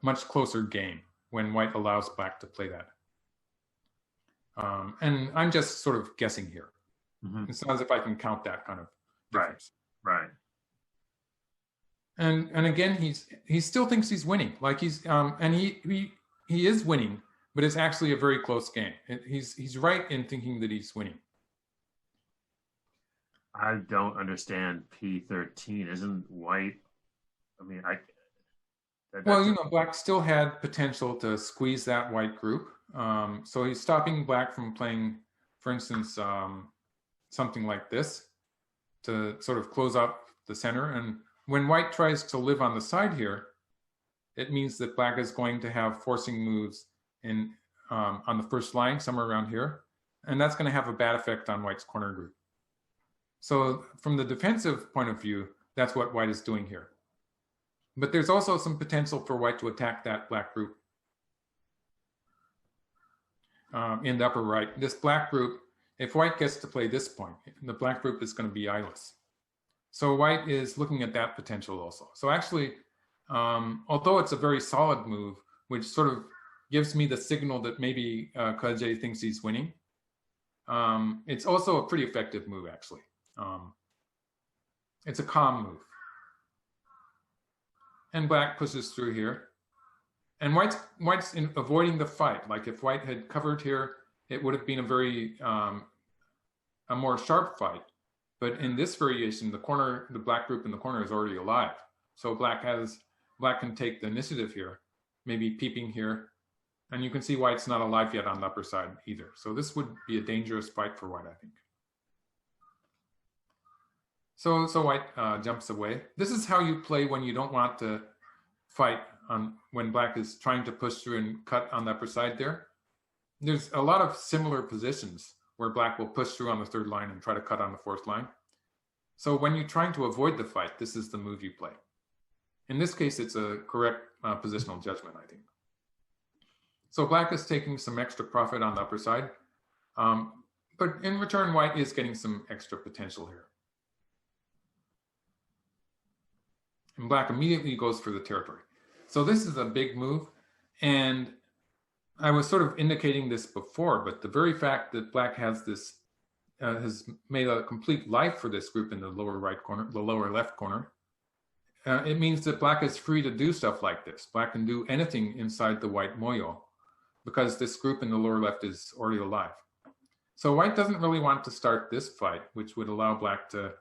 B: much closer game when white allows black to play that. And I'm just sort of guessing here. Mm-hmm. It's not as if I can count that kind of difference.
A: Right.
B: And again, he still thinks he's winning. Like and he is winning, but it's actually a very close game. He's right in thinking that he's winning.
A: I don't understand P13. Isn't white? I mean,
B: black still had potential to squeeze that white group. So he's stopping black from playing, for instance, something like this to sort of close up the center. And when white tries to live on the side here, it means that black is going to have forcing moves on the first line, somewhere around here. And that's going to have a bad effect on white's corner group. So from the defensive point of view, that's what white is doing here. But there's also some potential for white to attack that black group in the upper right. This black group, if white gets to play this point, the black group is going to be eyeless. So white is looking at that potential also. So actually, although it's a very solid move, which sort of gives me the signal that maybe Kaje thinks he's winning, it's also a pretty effective move, actually. It's a calm move. And black pushes through here. And white's avoiding the fight. Like if white had covered here, it would have been a very, a more sharp fight. But in this variation, the black group in the corner is already alive. So black can take the initiative here, maybe peeping here. And you can see white's not alive yet on the upper side either. So this would be a dangerous fight for white, I think. So white jumps away. This is how you play when you don't want to fight when black is trying to push through and cut on the upper side there. There's a lot of similar positions where black will push through on the third line and try to cut on the fourth line. So when you're trying to avoid the fight, this is the move you play. In this case, it's a correct positional judgment, I think. So black is taking some extra profit on the upper side, but in return, white is getting some extra potential here. And black immediately goes for the territory. So this is a big move, and I was sort of indicating this before, but the very fact that black has this has made a complete life for this group in the lower right corner, the lower left corner. It means that black is free to do stuff like this. Black can do anything inside the white moyo because this group in the lower left is already alive. So white doesn't really want to start this fight, which would allow black to,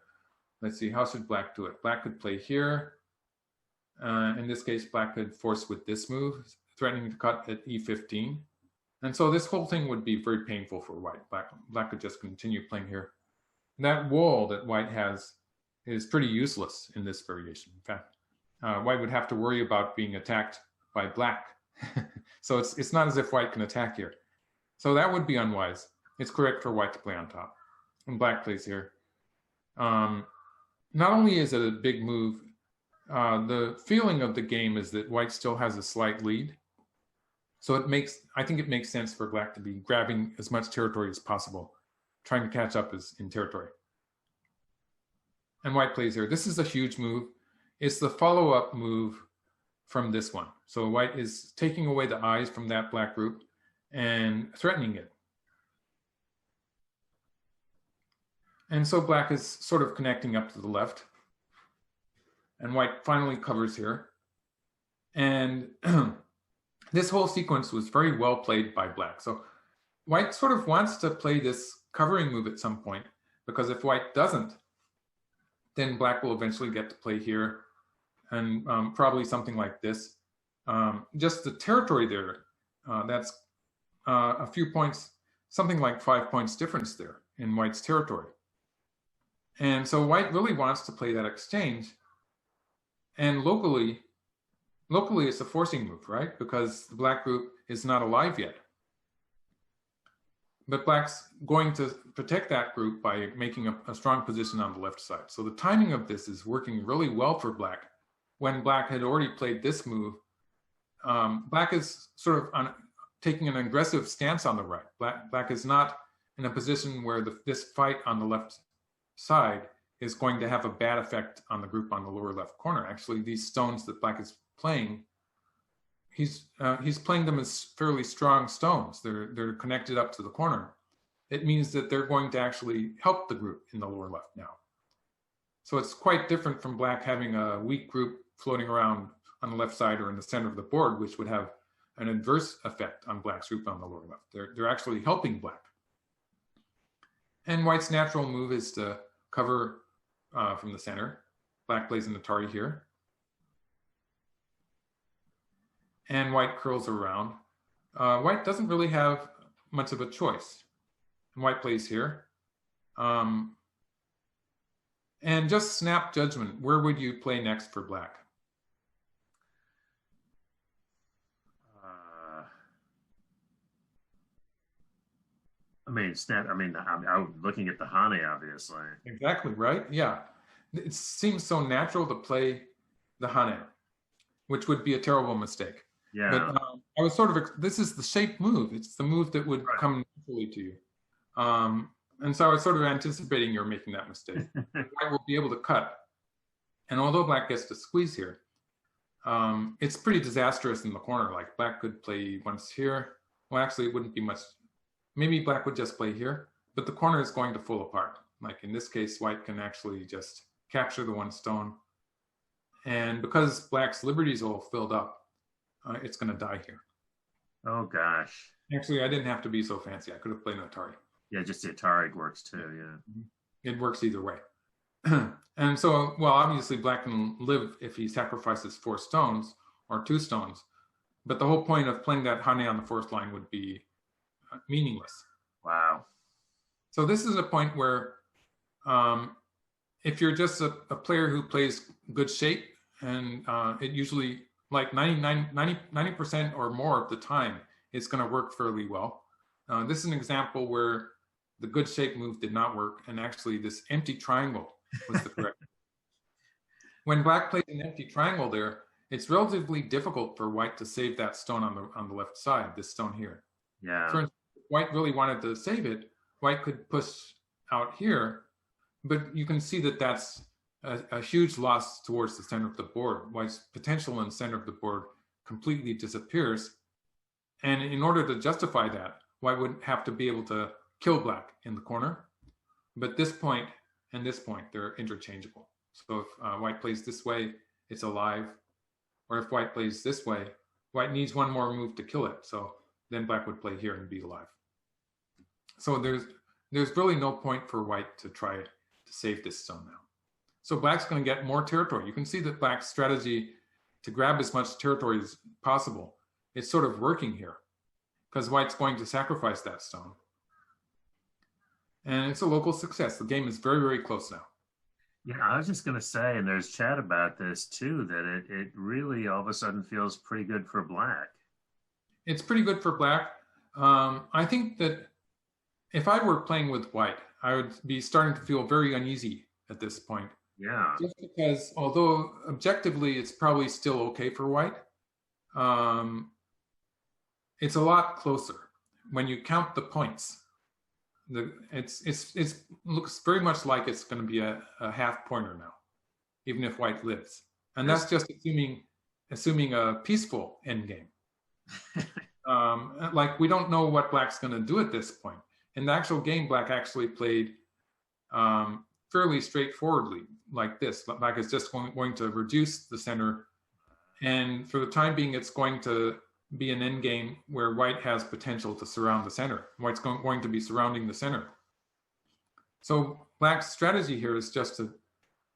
B: let's see, how should black do it? Black could play here. In this case, black could force with this move, threatening to cut at e15. And so this whole thing would be very painful for white. Black could just continue playing here. And that wall that white has is pretty useless in this variation. In fact, white would have to worry about being attacked by black. So it's not as if white can attack here. So that would be unwise. It's correct for white to play on top. And black plays here. Not only is it a big move, the feeling of the game is that white still has a slight lead. So I think it makes sense for black to be grabbing as much territory as possible, trying to catch up in territory. And white plays here. This is a huge move. It's the follow-up move from this one. So white is taking away the eyes from that black group and threatening it. And so black is sort of connecting up to the left. And white finally covers here. And this whole sequence was very well played by black. So white sort of wants to play this covering move at some point, because if white doesn't, then black will eventually get to play here, and probably something like this. Just the territory there, that's a few points, something like 5 points difference there in white's territory. And so white really wants to play that exchange. And locally it's a forcing move, right? Because the black group is not alive yet. But black's going to protect that group by making a strong position on the left side. So the timing of this is working really well for black. When black had already played this move, black is sort of taking an aggressive stance on the right. Black is not in a position where this fight on the left side is going to have a bad effect on the group on the lower left corner. Actually, these stones that black is playing, he's playing them as fairly strong stones. They're connected up to the corner. It means that they're going to actually help the group in the lower left now. So it's quite different from black having a weak group floating around on the left side or in the center of the board, which would have an adverse effect on black's group on the lower left. They're actually helping black. And white's natural move is to cover from the center. Black plays an Atari here. And white curls around. White doesn't really have much of a choice. And white plays here. And just snap judgment. Where would you play next for black?
A: I'm looking at the Hane, obviously.
B: Exactly, right? Yeah. It seems so natural to play the Hane, which would be a terrible mistake.
A: Yeah.
B: But I was sort of, this is the shape move. It's the move that would come naturally to you. And so I was sort of anticipating you're making that mistake. White will be able to cut. And although black gets to squeeze here, it's pretty disastrous in the corner. Like black could play once here. Well, actually, it wouldn't be much. Maybe black would just play here, but the corner is going to fall apart. Like in this case, white can actually just capture the one stone. And because black's liberty is all filled up, it's going to die here.
A: Oh, gosh.
B: Actually, I didn't have to be so fancy. I could have played an Atari.
A: Yeah, just the Atari works too, yeah.
B: It works either way. And so, well, obviously black can live if he sacrifices 4 stones or 2 stones. But the whole point of playing that honey on the 4th line would be meaningless.
A: Wow.
B: So this is a point where if you're just a player who plays good shape, and it usually like 90% or more of the time, it's going to work fairly well. This is an example where the good shape move did not work, and actually this empty triangle was the correct. When black plays an empty triangle there, it's relatively difficult for white to save that stone on the left side, this stone here.
A: Yeah.
B: For instance, if white really wanted to save it, white could push out here, but you can see that that's a huge loss towards the center of the board. White's potential in the center of the board completely disappears. And in order to justify that, white would have to be able to kill black in the corner. But this point and this point, they're interchangeable. So if white plays this way, it's alive. Or if white plays this way, white needs one more move to kill it. So then black would play here and be alive. So there's really no point for white to try to save this stone now. So black's going to get more territory. You can see that black's strategy to grab as much territory as possible is sort of working here, because white's going to sacrifice that stone. And it's a local success. The game is very, very close now.
A: Yeah, I was just going to say, and there's chat about this too, that it really all of a sudden feels pretty good for black.
B: It's pretty good for black. I think that if I were playing with white, I would be starting to feel very uneasy at this point.
A: Yeah.
B: Just because, although objectively it's probably still okay for white, it's a lot closer when you count the points. It looks very much like it's going to be a half pointer now, even if white lives, and that's just assuming a peaceful endgame. Like we don't know what black's going to do at this point. In the actual game, black actually played fairly straightforwardly like this. Black is just going to reduce the center, and for the time being, it's going to be an end game where white has potential to surround the center. White's going to be surrounding the center. So black's strategy here is just to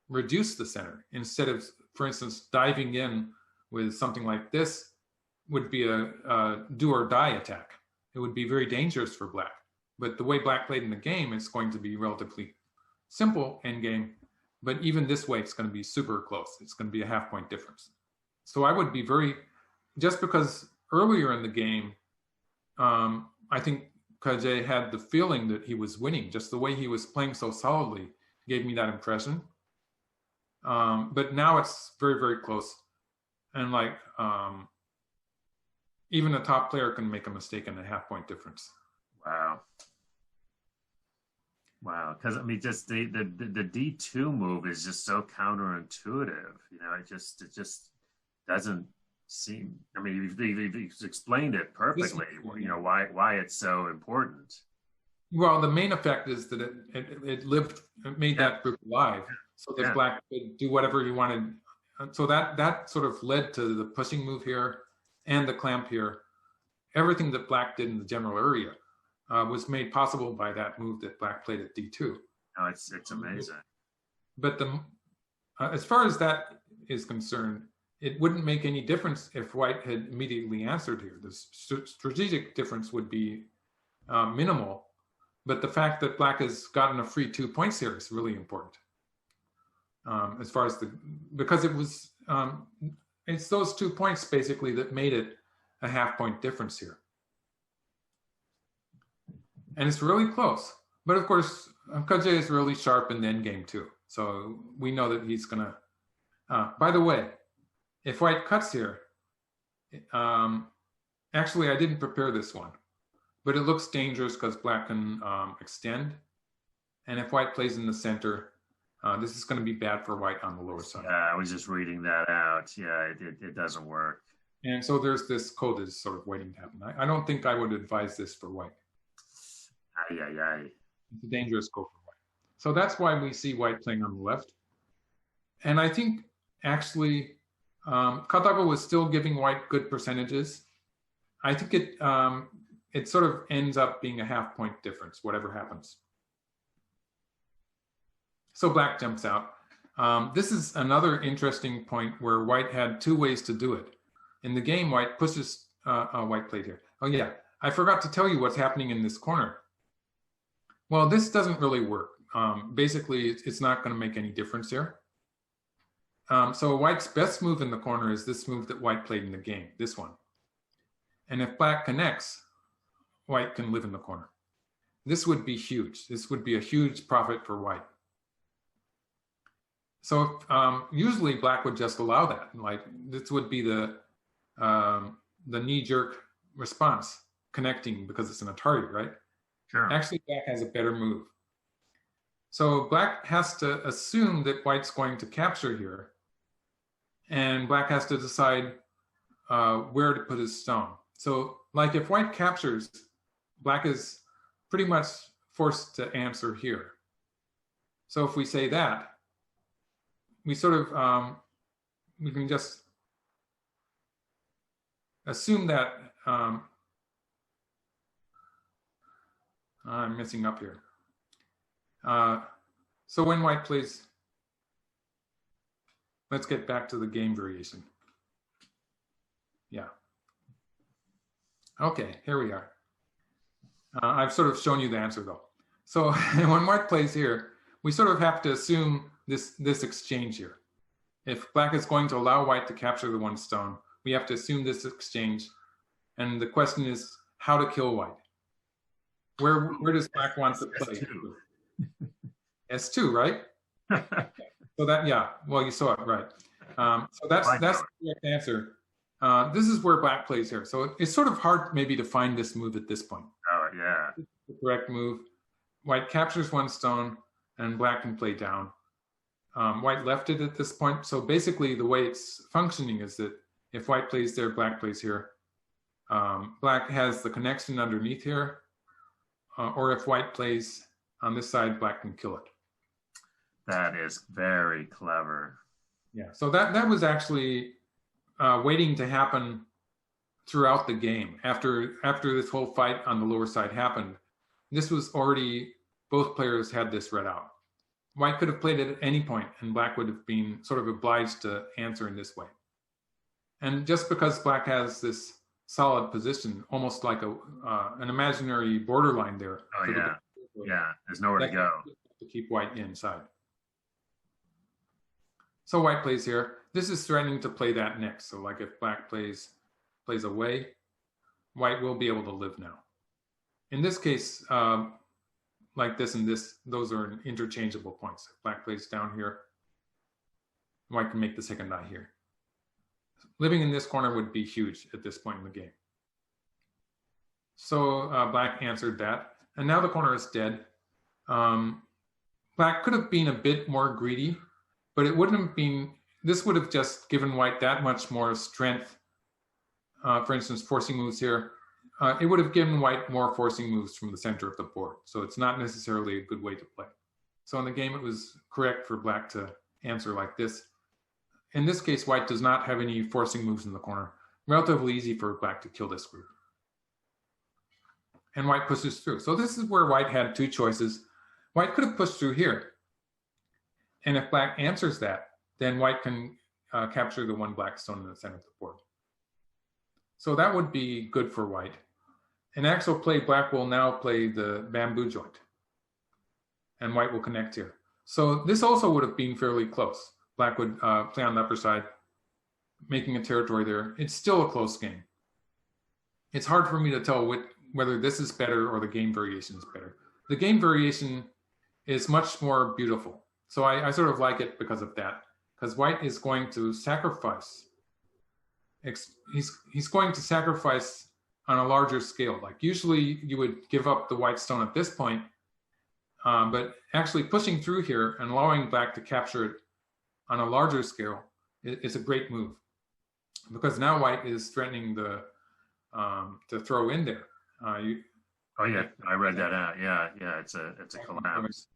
B: reduce the center instead of, for instance, diving in with something like this would be a do or die attack. It would be very dangerous for black. But the way black played in the game, it's going to be relatively simple end game. But even this way, it's going to be super close. It's going to be a half point difference. So I would be just because earlier in the game, I think Kajay had the feeling that he was winning. Just the way he was playing so solidly gave me that impression. But now it's very, very close. And like, even a top player can make a mistake in a half point difference.
A: Wow. Wow. Because I mean, just the D2 move is just so counterintuitive. You know, it just doesn't seem. I mean, you've explained it perfectly. You know why it's so important.
B: Well, the main effect is that it made that group alive, so that black could do whatever he wanted. So that sort of led to the pushing move here and the clamp here. Everything that black did in the general area was made possible by that move that black played at D2.
A: Oh, it's amazing.
B: But as far as that is concerned, it wouldn't make any difference if white had immediately answered here. The strategic difference would be minimal, but the fact that black has gotten a free 2 points here is really important. As far as because it was, it's those 2 points basically that made it a half point difference here. And it's really close. But of course, Kajay is really sharp in the end game too. So we know that he's gonna, by the way, if white cuts here, actually I didn't prepare this one, but it looks dangerous because black can extend. And if white plays in the center, this is going to be bad for white on the lower side.
A: Yeah, I was just reading that out. Yeah, it doesn't work.
B: And so there's this code is sort of waiting to happen. I don't think I would advise this for white.
A: Aye, aye, aye.
B: It's a dangerous code for white. So that's why we see white playing on the left. And I think actually Katago was still giving white good percentages. I think it sort of ends up being a half point difference, whatever happens. So black jumps out. This is another interesting point where white had two ways to do it. In the game, white pushes white played here. Oh yeah, I forgot to tell you what's happening in this corner. Well, this doesn't really work. Basically, it's not going to make any difference here. So white's best move in the corner is this move that white played in the game, this one. And if black connects, white can live in the corner. This would be huge. This would be a huge profit for white. So usually black would just allow that. Like this would be the knee-jerk response, connecting because it's an Atari, right?
A: Sure.
B: Actually, black has a better move. So black has to assume that white's going to capture here, and black has to decide where to put his stone. So like if white captures, black is pretty much forced to answer here. So if we say that, we sort of, we can just assume that, I'm messing up here. So when white plays, let's get back to the game variation. Yeah. Okay, here we are. I've sort of shown you the answer though. So when white plays here, we sort of have to assume this exchange here. If black is going to allow white to capture the one stone, we have to assume this exchange. And the question is how to kill white. Where does black want to play? S2, S2 right? So that, yeah, well, you saw it, right. So that's the correct answer. This is where black plays here. So it's sort of hard maybe to find this move at this point.
A: Oh, yeah.
B: This is the correct move. White captures one stone and black can play down. White left it at this point. So basically the way it's functioning is that if white plays there, black plays here. Black has the connection underneath here. Or if white plays on this side, black can kill it.
A: That is very clever.
B: Yeah, so that was actually waiting to happen throughout the game. After this whole fight on the lower side happened, this was already, both players had this read out. White could have played it at any point, and black would have been sort of obliged to answer in this way. And just because black has this solid position, almost like an imaginary borderline there.
A: Oh, yeah. Yeah, there's nowhere to go.
B: To keep white inside. So white plays here. This is threatening to play that next. So like if black plays away, white will be able to live now. In this case, like this and this, those are interchangeable points. If black plays down here, white can make the second die here. Living in this corner would be huge at this point in the game. So black answered that. And now the corner is dead. Black could have been a bit more greedy, but it wouldn't have been, this would have just given white that much more strength. For instance, forcing moves here. It would have given white more forcing moves from the center of the board. So it's not necessarily a good way to play. So in the game, it was correct for black to answer like this. In this case, white does not have any forcing moves in the corner. Relatively easy for black to kill this group. And white pushes through. So this is where white had two choices. White could have pushed through here. And if black answers that, then white can capture the one black stone in the center of the board. So that would be good for white. In actual play, black will now play the bamboo joint. And white will connect here. So this also would have been fairly close. Black would play on the upper side, making a territory there. It's still a close game. It's hard for me to tell whether this is better or the game variation is better. The game variation is much more beautiful. So I sort of like it because of that. Because white is going to sacrifice. He's going to sacrifice on a larger scale. Like usually you would give up the white stone at this point, but actually pushing through here and allowing black to capture it on a larger scale is a great move. Because now white is threatening to throw in there.
A: Oh yeah, I read that out. Yeah, it's a collapse.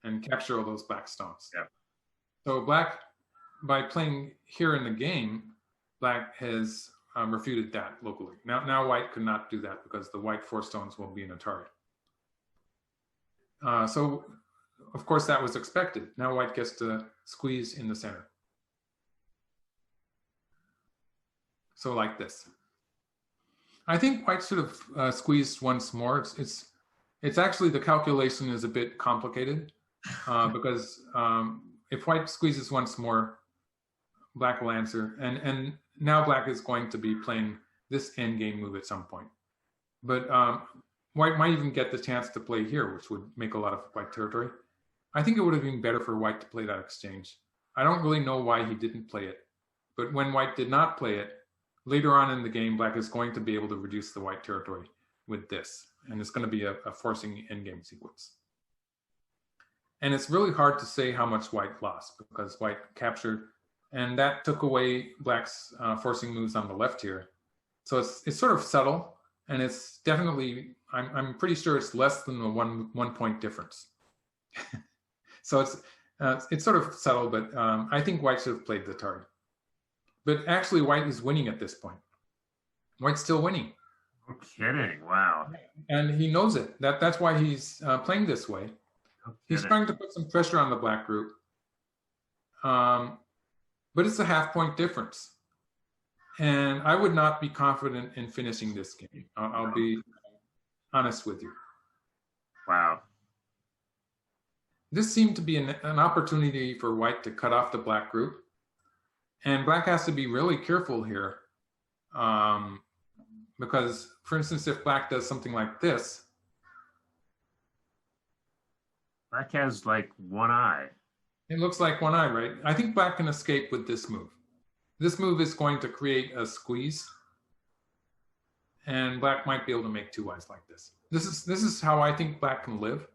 B: And capture all those black stones.
A: Yeah.
B: So black, by playing here in the game, black has refuted that locally. Now white could not do that because the white 4 stones will be an Atari. So of course, that was expected. Now white gets to squeeze in the center. So like this. I think white should have squeezed once more. It's actually, the calculation is a bit complicated because if white squeezes once more, black will answer. And now black is going to be playing this endgame move at some point. But white might even get the chance to play here, which would make a lot of white territory. I think it would have been better for white to play that exchange. I don't really know why he didn't play it. But when white did not play it, later on in the game, black is going to be able to reduce the white territory with this. And it's going to be a forcing endgame sequence. And it's really hard to say how much white lost because white captured, and that took away black's forcing moves on the left here. So it's sort of subtle, and it's definitely, I'm pretty sure it's less than a one point difference. So it's sort of subtle, but I think white should have played the target. But actually, white is winning at this point. White's still winning.
A: No kidding! Wow.
B: And he knows it. That's why he's playing this way.
A: No
B: he's trying to put some pressure on the black group. But it's a half-point difference. And I would not be confident in finishing this game. I'll be honest with you.
A: Wow.
B: This seemed to be an opportunity for white to cut off the black group. And black has to be really careful here because, for instance, if black does something like this.
A: Black has like one eye.
B: It looks like one eye, right? I think black can escape with this move. This move is going to create a squeeze. And black might be able to make two eyes like this. This is how I think black can live.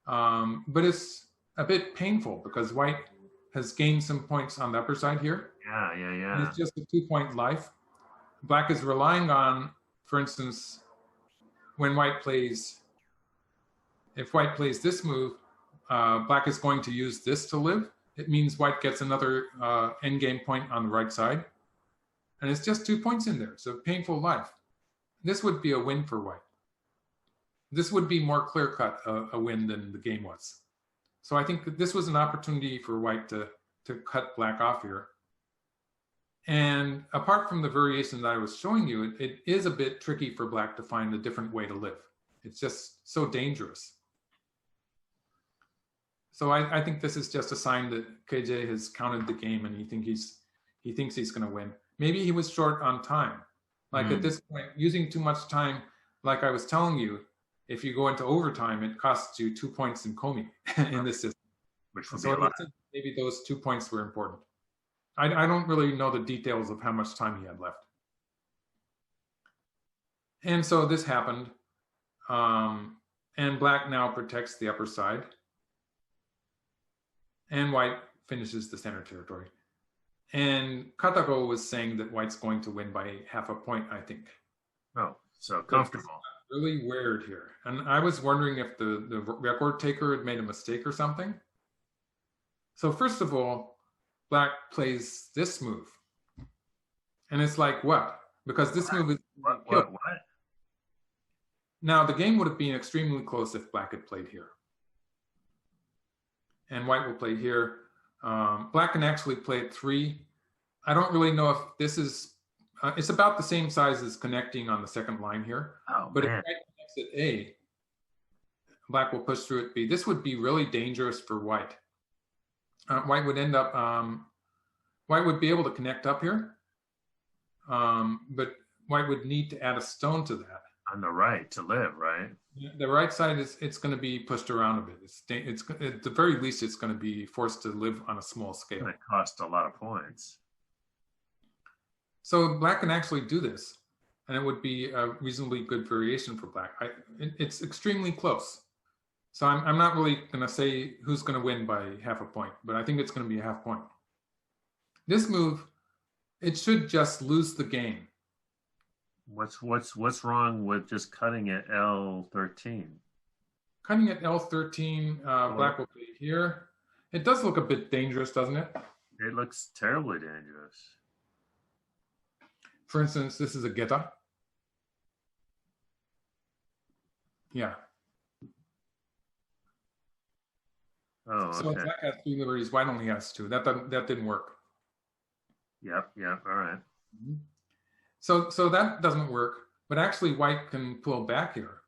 B: But it's a bit painful because white has gained some points on the upper side here.
A: Yeah.
B: And it's just a 2-point life. Black is relying on, for instance, when white plays, if white plays this move, black is going to use this to live. It means white gets another endgame point on the right side. And it's just 2 points in there. It's a painful life. This would be a win for white. This would be more clear-cut a win than the game was. So I think that this was an opportunity for white to cut black off here. And apart from the variation that I was showing you, it is a bit tricky for black to find a different way to live. It's just so dangerous. So I think this is just a sign that KJ has counted the game and he thinks he's going to win. Maybe he was short on time. Like at this point, using too much time, like I was telling you, if you go into overtime, it costs you 2 points in Komi in this system.
A: Which would
B: so
A: be a lot.
B: Maybe those 2 points were important. I don't really know the details of how much time he had left. And so this happened. And black now protects the upper side. And white finishes the center territory. And Katago was saying that white's going to win by half a point, I think.
A: Oh, so comfortable.
B: Really weird here. And I was wondering if the record taker had made a mistake or something. So first of all, black plays this move. And it's like, what? Because this move is...
A: What?
B: Now, the game would have been extremely close if black had played here. And white will play here. Black can actually play at 3. I don't really know if this is... it's about the same size as connecting on the second line here.
A: Oh,
B: but
A: man.
B: if white connects at A, black will push through at B. This would be really dangerous for white. White would end up... white would be able to connect up here. But white would need to add a stone to that.
A: On the right to live, right?
B: The right side it's going to be pushed around a bit. It's at the very least it's going to be forced to live on a small scale.
A: It costs a lot of points.
B: So black can actually do this, and it would be a reasonably good variation for black. It's extremely close. So I'm not really going to say who's going to win by half a point, but I think it's going to be a half point. This move, it should just lose the game.
A: What's wrong with just cutting at L13?
B: Cutting at L13, black will play here. It does look a bit dangerous, doesn't it?
A: It looks terribly dangerous.
B: For instance, this is a geta. Yeah.
A: Oh,
B: So if
A: okay.
B: black has 3 liberties, white only has 2. That didn't work.
A: Yep, yep. All right.
B: Mhm. So that doesn't work. But actually, white can pull back here.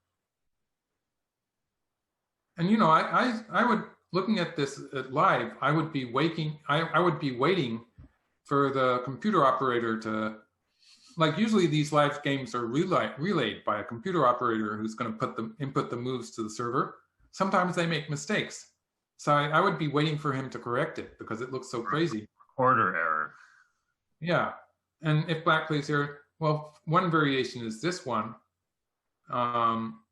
B: And I would, looking at this live, I would be waiting for the computer operator to, like, usually these live games are relayed by a computer operator who's going to input the moves to the server. Sometimes they make mistakes. So I would be waiting for him to correct it because it looks so crazy.
A: Order error.
B: Yeah. And if black plays here, well, one variation is this one.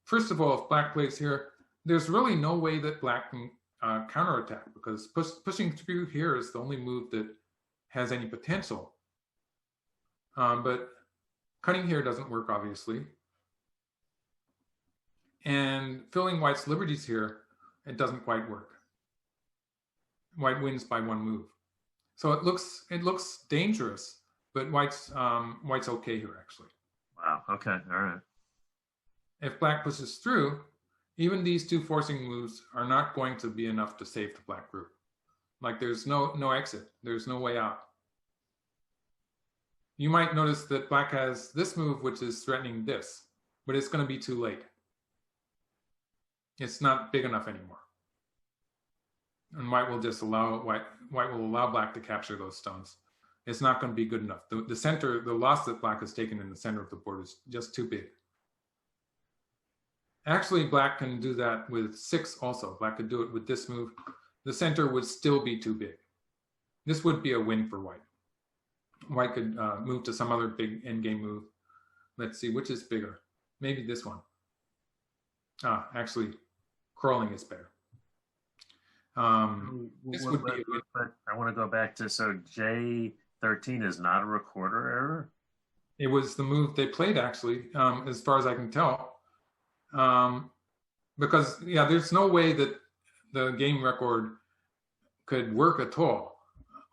B: First of all, if black plays here, there's really no way that black can counterattack because pushing through here is the only move that has any potential. But cutting here doesn't work, obviously. And filling white's liberties here, it doesn't quite work. White wins by 1 move. So it looks dangerous, but white's okay here, actually.
A: Wow. Okay. All right.
B: If black pushes through, even these 2 forcing moves are not going to be enough to save the black group. Like, there's no exit. There's no way out. You might notice that black has this move, which is threatening this, but it's going to be too late. It's not big enough anymore. And white will just allow black to capture those stones. It's not going to be good enough. The loss that black has taken in the center of the board is just too big. Actually, black can do that with 6 also. Black could do it with this move. The center would still be too big. This would be a win for white. White could move to some other big endgame move. Let's see, which is bigger? Maybe this one. Actually, crawling is better. This would be a win.
A: But I want to go back to, so J13 is not a recorder error?
B: It was the move they played, actually, as far as I can tell. Because, yeah, there's no way that the game record could work at all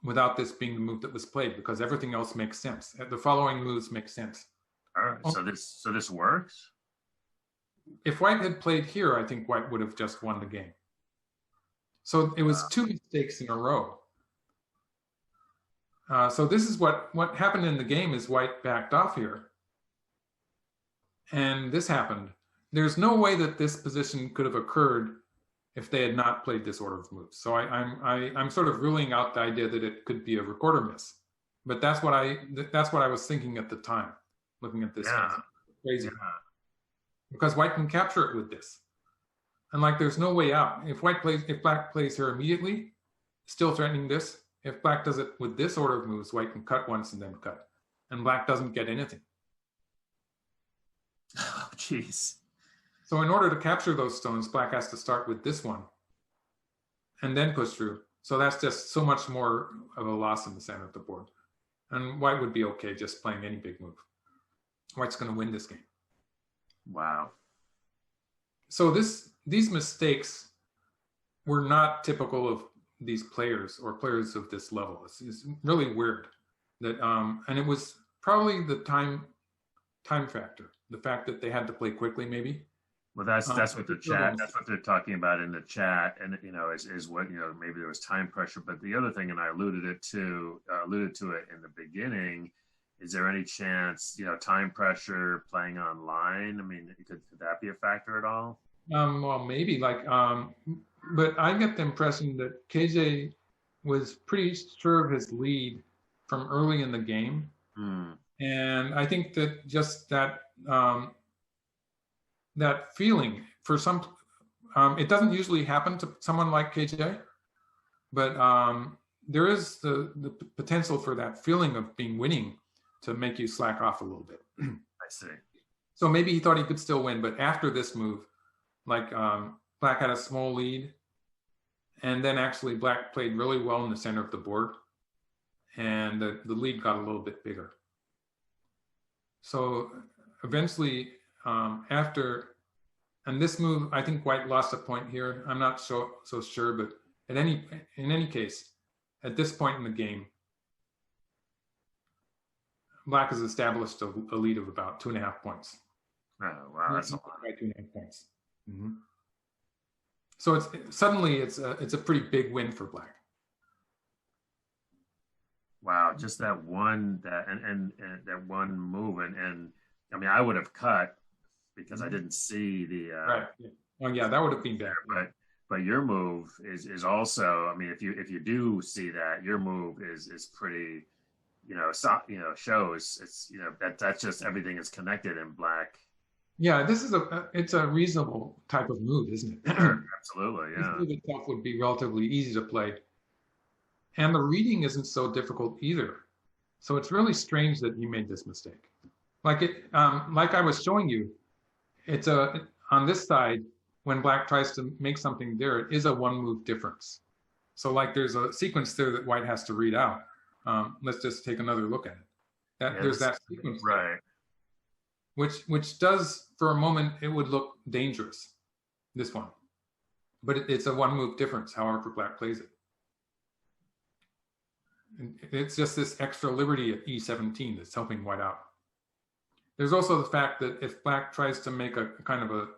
B: without this being the move that was played, because everything else makes sense. The following moves make sense.
A: All right. So this works?
B: If white had played here, I think white would have just won the game. So it was 2 mistakes in a row. So this is what happened in the game is white backed off here. And this happened. There's no way that this position could have occurred if they had not played this order of moves. So I'm sort of ruling out the idea that it could be a recorder miss. But that's what I was thinking at the time, looking at this.
A: Yeah.
B: Crazy.
A: Yeah.
B: Because white can capture it with this. And like, there's no way out. If black plays here immediately, still threatening this. If black does it with this order of moves, white can cut once and then cut. And black doesn't get anything.
A: Oh, jeez.
B: So in order to capture those stones, black has to start with this one and then push through. So that's just so much more of a loss in the center of the board. And white would be okay just playing any big move. White's going to win this game.
A: Wow.
B: So these mistakes were not typical of these players or players of this level. It's really weird that, and it was probably the time factor, the fact that they had to play quickly, maybe.
A: Well, that's what the chat. That's what they're talking about in the chat, and is what maybe there was time pressure. But the other thing, and I alluded to it in the beginning. Is there any chance time pressure playing online? I mean, could that be a factor at all?
B: Well, maybe but I get the impression that KJ was pretty sure of his lead from early in the game, and I think that just that that feeling for some, it doesn't usually happen to someone like KJ, but there is the potential for that feeling of being winning to make you slack off a little bit.
A: I see.
B: So maybe he thought he could still win, but after this move, black had a small lead, and then actually black played really well in the center of the board, and the lead got a little bit bigger. So eventually, and this move, I think white lost a point here. I'm not so sure, but in any case, at this point in the game, black has established a lead of about 2.5 points.
A: Oh, wow, that's a lot.
B: By 2.5 points. Mm-hmm. So it's suddenly it's a pretty big win for black.
A: Wow, just that one and that one move and I mean I would have cut because I didn't see the
B: Right. Yeah. Oh yeah, that would have been bad.
A: but your move is also, I mean, if you do see that, your move is pretty, shows it's, that's just everything is connected in black.
B: Yeah, this is it's a reasonable type of move, isn't it?
A: Sure, absolutely,
B: This
A: yeah.
B: move itself would be relatively easy to play, and the reading isn't so difficult either. So it's really strange that he made this mistake. Like I was showing you, it's on this side when black tries to make something there, it is a one move difference. So like there's a sequence there that white has to read out. Let's just take another look at it. There's that sequence,
A: right?
B: Which does for a moment it would look dangerous, this one, but it's a one move difference. However, black plays it. And it's just this extra liberty at E17 that's helping white out. There's also the fact that if black tries to make a kind of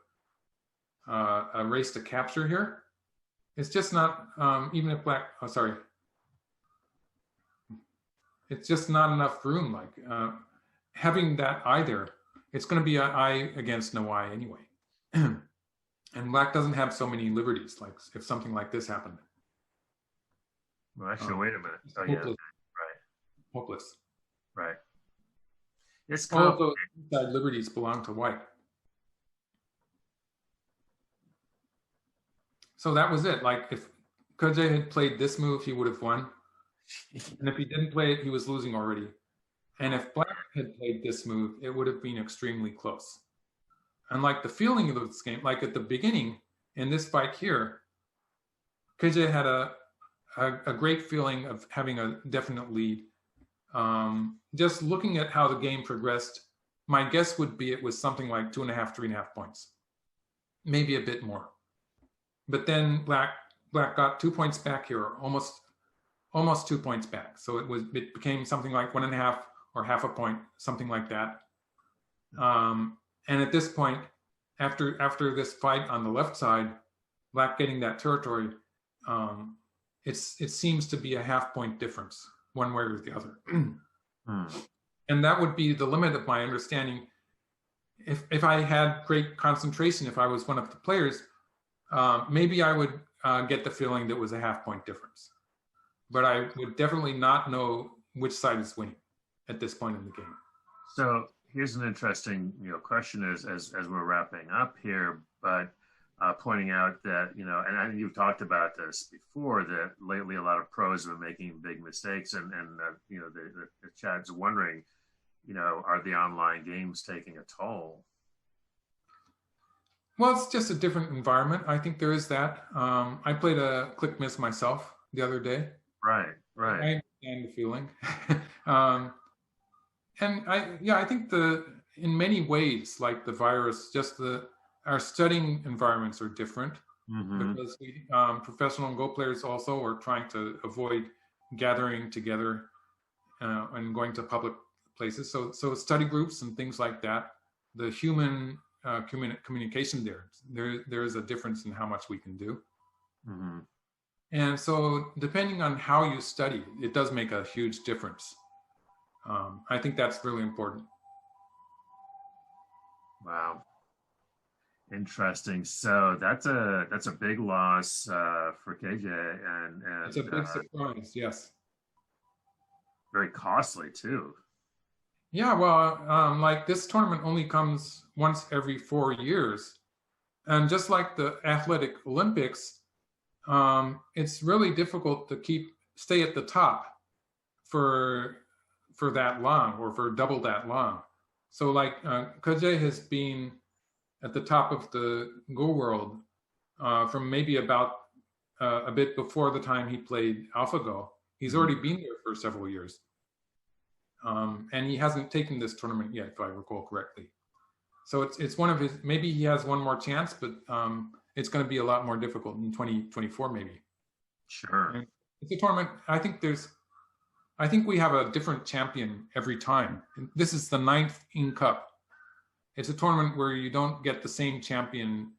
B: a race to capture here, it's just not, even if black, it's just not enough room. Like having that either, it's going to be an I against no I anyway. And black doesn't have so many liberties, like if something like this happened.
A: Well, actually, wait a minute. Oh,
B: hopeless.
A: yeah, right.
B: Hopeless.
A: Right. It's
B: all of those inside liberties belong to white. So that was it. Like if Koje had played this move, he would have won. And if he didn't play it, he was losing already. And if black had played this move, it would have been extremely close. And like the feeling of this game, like at the beginning in this fight here, Koje had a great feeling of having a definite lead. Just looking at how the game progressed, my guess would be it was something like 2.5, 3.5 points, maybe a bit more. But then black got 2 points back here, almost 2 points back. So it became something like 1.5 or half a point, something like that. And at this point, after this fight on the left side, black getting that territory, it seems to be a half-point difference, one way or the other. And that would be the limit of my understanding. If I had great concentration, if I was one of the players, maybe I would get the feeling that it was a half-point difference. But I would definitely not know which side is winning at this point in the game.
A: So here's an interesting, question as we're wrapping up here, but pointing out that, and you've talked about this before, that lately a lot of pros have been making big mistakes, and the chat's wondering, are the online games taking a toll?
B: Well, it's just a different environment. I think there is that. I played a click miss myself the other day.
A: Right.
B: I understand the feeling. And I think in many ways, like the virus, just our studying environments are different, because professional Go players also are trying to avoid gathering together and going to public places. So study groups and things like that, the human communication there is a difference in how much we can do. And so depending on how you study, it does make a huge difference. I think that's really important.
A: Wow. Interesting. So that's a big loss for KJ, and
B: it's a big surprise. Yes.
A: Very costly too.
B: Yeah. Well, like this tournament only comes once every 4 years, and just like the athletic Olympics, it's really difficult to stay at the top for that long, or for double that long. So like Koje has been at the top of the Go world from maybe about a bit before the time he played AlphaGo. He's already been there for several years. And he hasn't taken this tournament yet, if I recall correctly. So it's one of his, maybe he has one more chance, but it's going to be a lot more difficult in 2024 maybe.
A: Sure.
B: And it's a tournament, I think we have a different champion every time. This is the 9th In Cup. It's a tournament where you don't get the same champion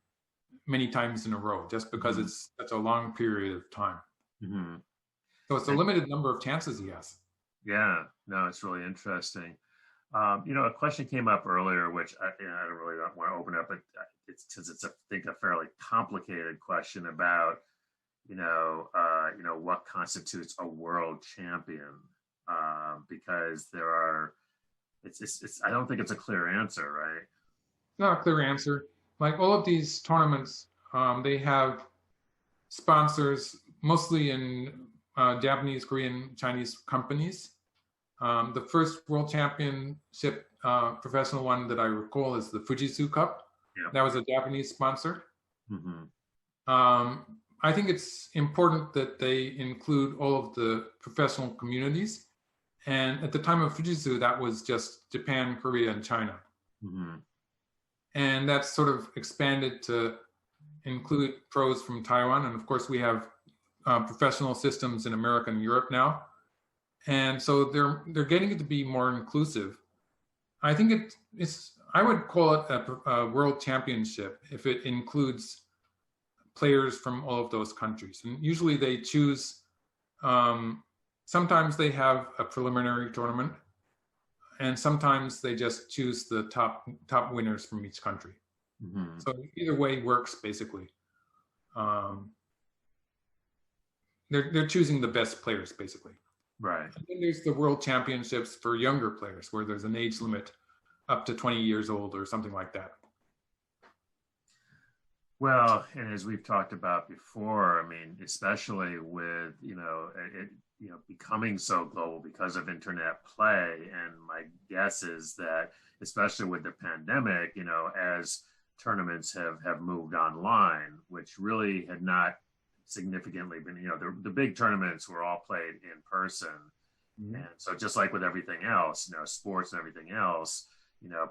B: many times in a row, just because it's such a long period of time. So it's a
A: And,
B: limited number of chances he has.
A: yeah, no, it's really interesting. A question came up earlier, which I don't really want to open up, but it's because it's, I think, a fairly complicated question about, what constitutes a world champion, because there are, I don't think it's a clear answer, right?
B: Not a clear answer. Like all of these tournaments, they have sponsors, mostly in Japanese, Korean, Chinese companies. The first World Championship professional one that I recall is the Fujitsu Cup.
A: Yeah.
B: That was a Japanese sponsor. I think it's important that they include all of the professional communities. And at the time of Fujitsu, that was just Japan, Korea, and China. And that's sort of expanded to include pros from Taiwan. And of course, we have professional systems in America and Europe now. And so they're getting it to be more inclusive. I think I would call it a world championship if it includes players from all of those countries. And usually they choose, sometimes they have a preliminary tournament, and sometimes they just choose the top winners from each country. So either way works, basically. They're choosing the best players, basically.
A: Right.
B: And then there's the World Championships for younger players, where there's an age limit up to 20 years old or something like that.
A: Well, and as we've talked about before, I mean, especially with becoming so global because of internet play, and my guess is that, especially with the pandemic, as tournaments have moved online, which really had not significantly been, the big tournaments were all played in person. And so just like with everything else, sports and everything else,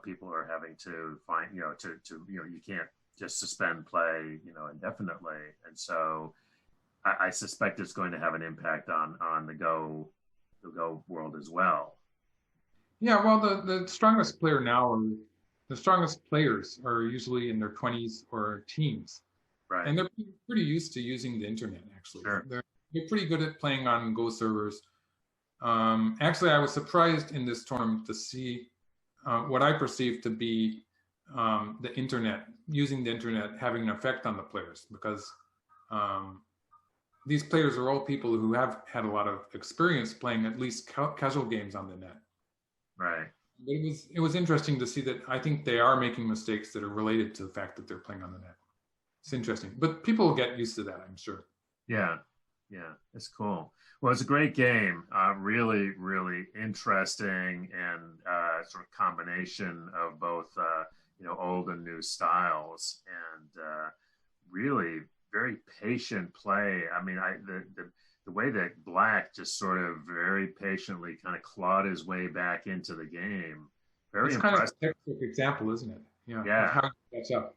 A: people are having to find, you can't just suspend play, indefinitely. And so I suspect it's going to have an impact on the Go world as well.
B: Yeah, well, the strongest player now, or the strongest players, are usually in their 20s or teens.
A: Right.
B: And they're pretty used to using the internet, actually.
A: Sure.
B: They're pretty good at playing on Go servers. Actually, I was surprised in this tournament to see what I perceived to be using the internet having an effect on the players, because these players are all people who have had a lot of experience playing at least casual games on the net.
A: Right.
B: But it was interesting to see that I think they are making mistakes that are related to the fact that they're playing on the net. It's interesting, but people will get used to that, I'm sure.
A: Yeah, it's cool. Well, it's a great game. Really, really interesting, and sort of combination of both old and new styles, and really very patient play. I mean, the way that Black just sort of very patiently kind of clawed his way back into the game. Very impressive.
B: Kind of a textbook example, isn't it?
A: Yeah.
B: How you catch up.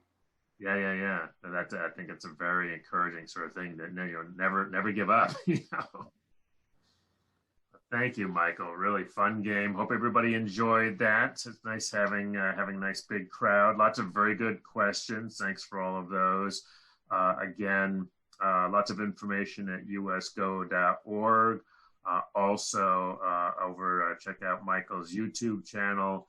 A: Yeah. I think it's a very encouraging sort of thing that never give up. Thank you, Michael. Really fun game. Hope everybody enjoyed that. It's nice having a nice big crowd. Lots of very good questions. Thanks for all of those. Again, lots of information at usgo.org. Also, check out Michael's YouTube channel.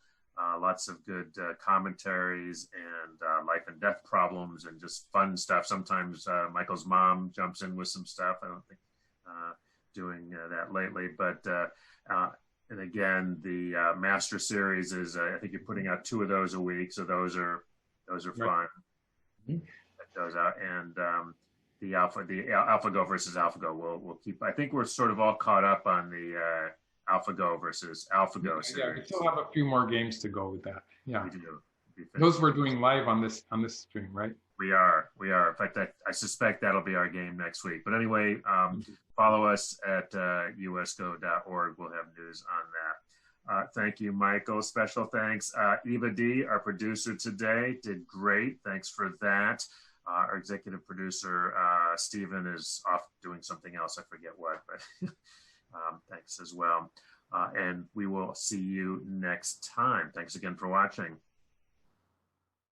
A: Lots of good commentaries and life and death problems and just fun stuff. Sometimes Michael's mom jumps in with some stuff. I don't think doing that lately, but and again, the Master Series is I think you're putting out 2 of those a week, so those are fun.
B: Right.
A: Check those out, and the AlphaGo versus AlphaGo. We'll keep. I think we're sort of all caught up on the AlphaGo versus AlphaGo series.
B: Yeah, we still have a few more games to go with that. Yeah,
A: we do.
B: Those we're doing live on this stream, right?
A: We are. In fact, I suspect that'll be our game next week. But anyway, follow us at usgo.org. We'll have news on that. Thank you, Michael. Special thanks. Eva-Dee, our producer today, did great. Thanks for that. Our executive producer, Stephen, is off doing something else. I forget what, but thanks as well. And we will see you next time. Thanks again for watching.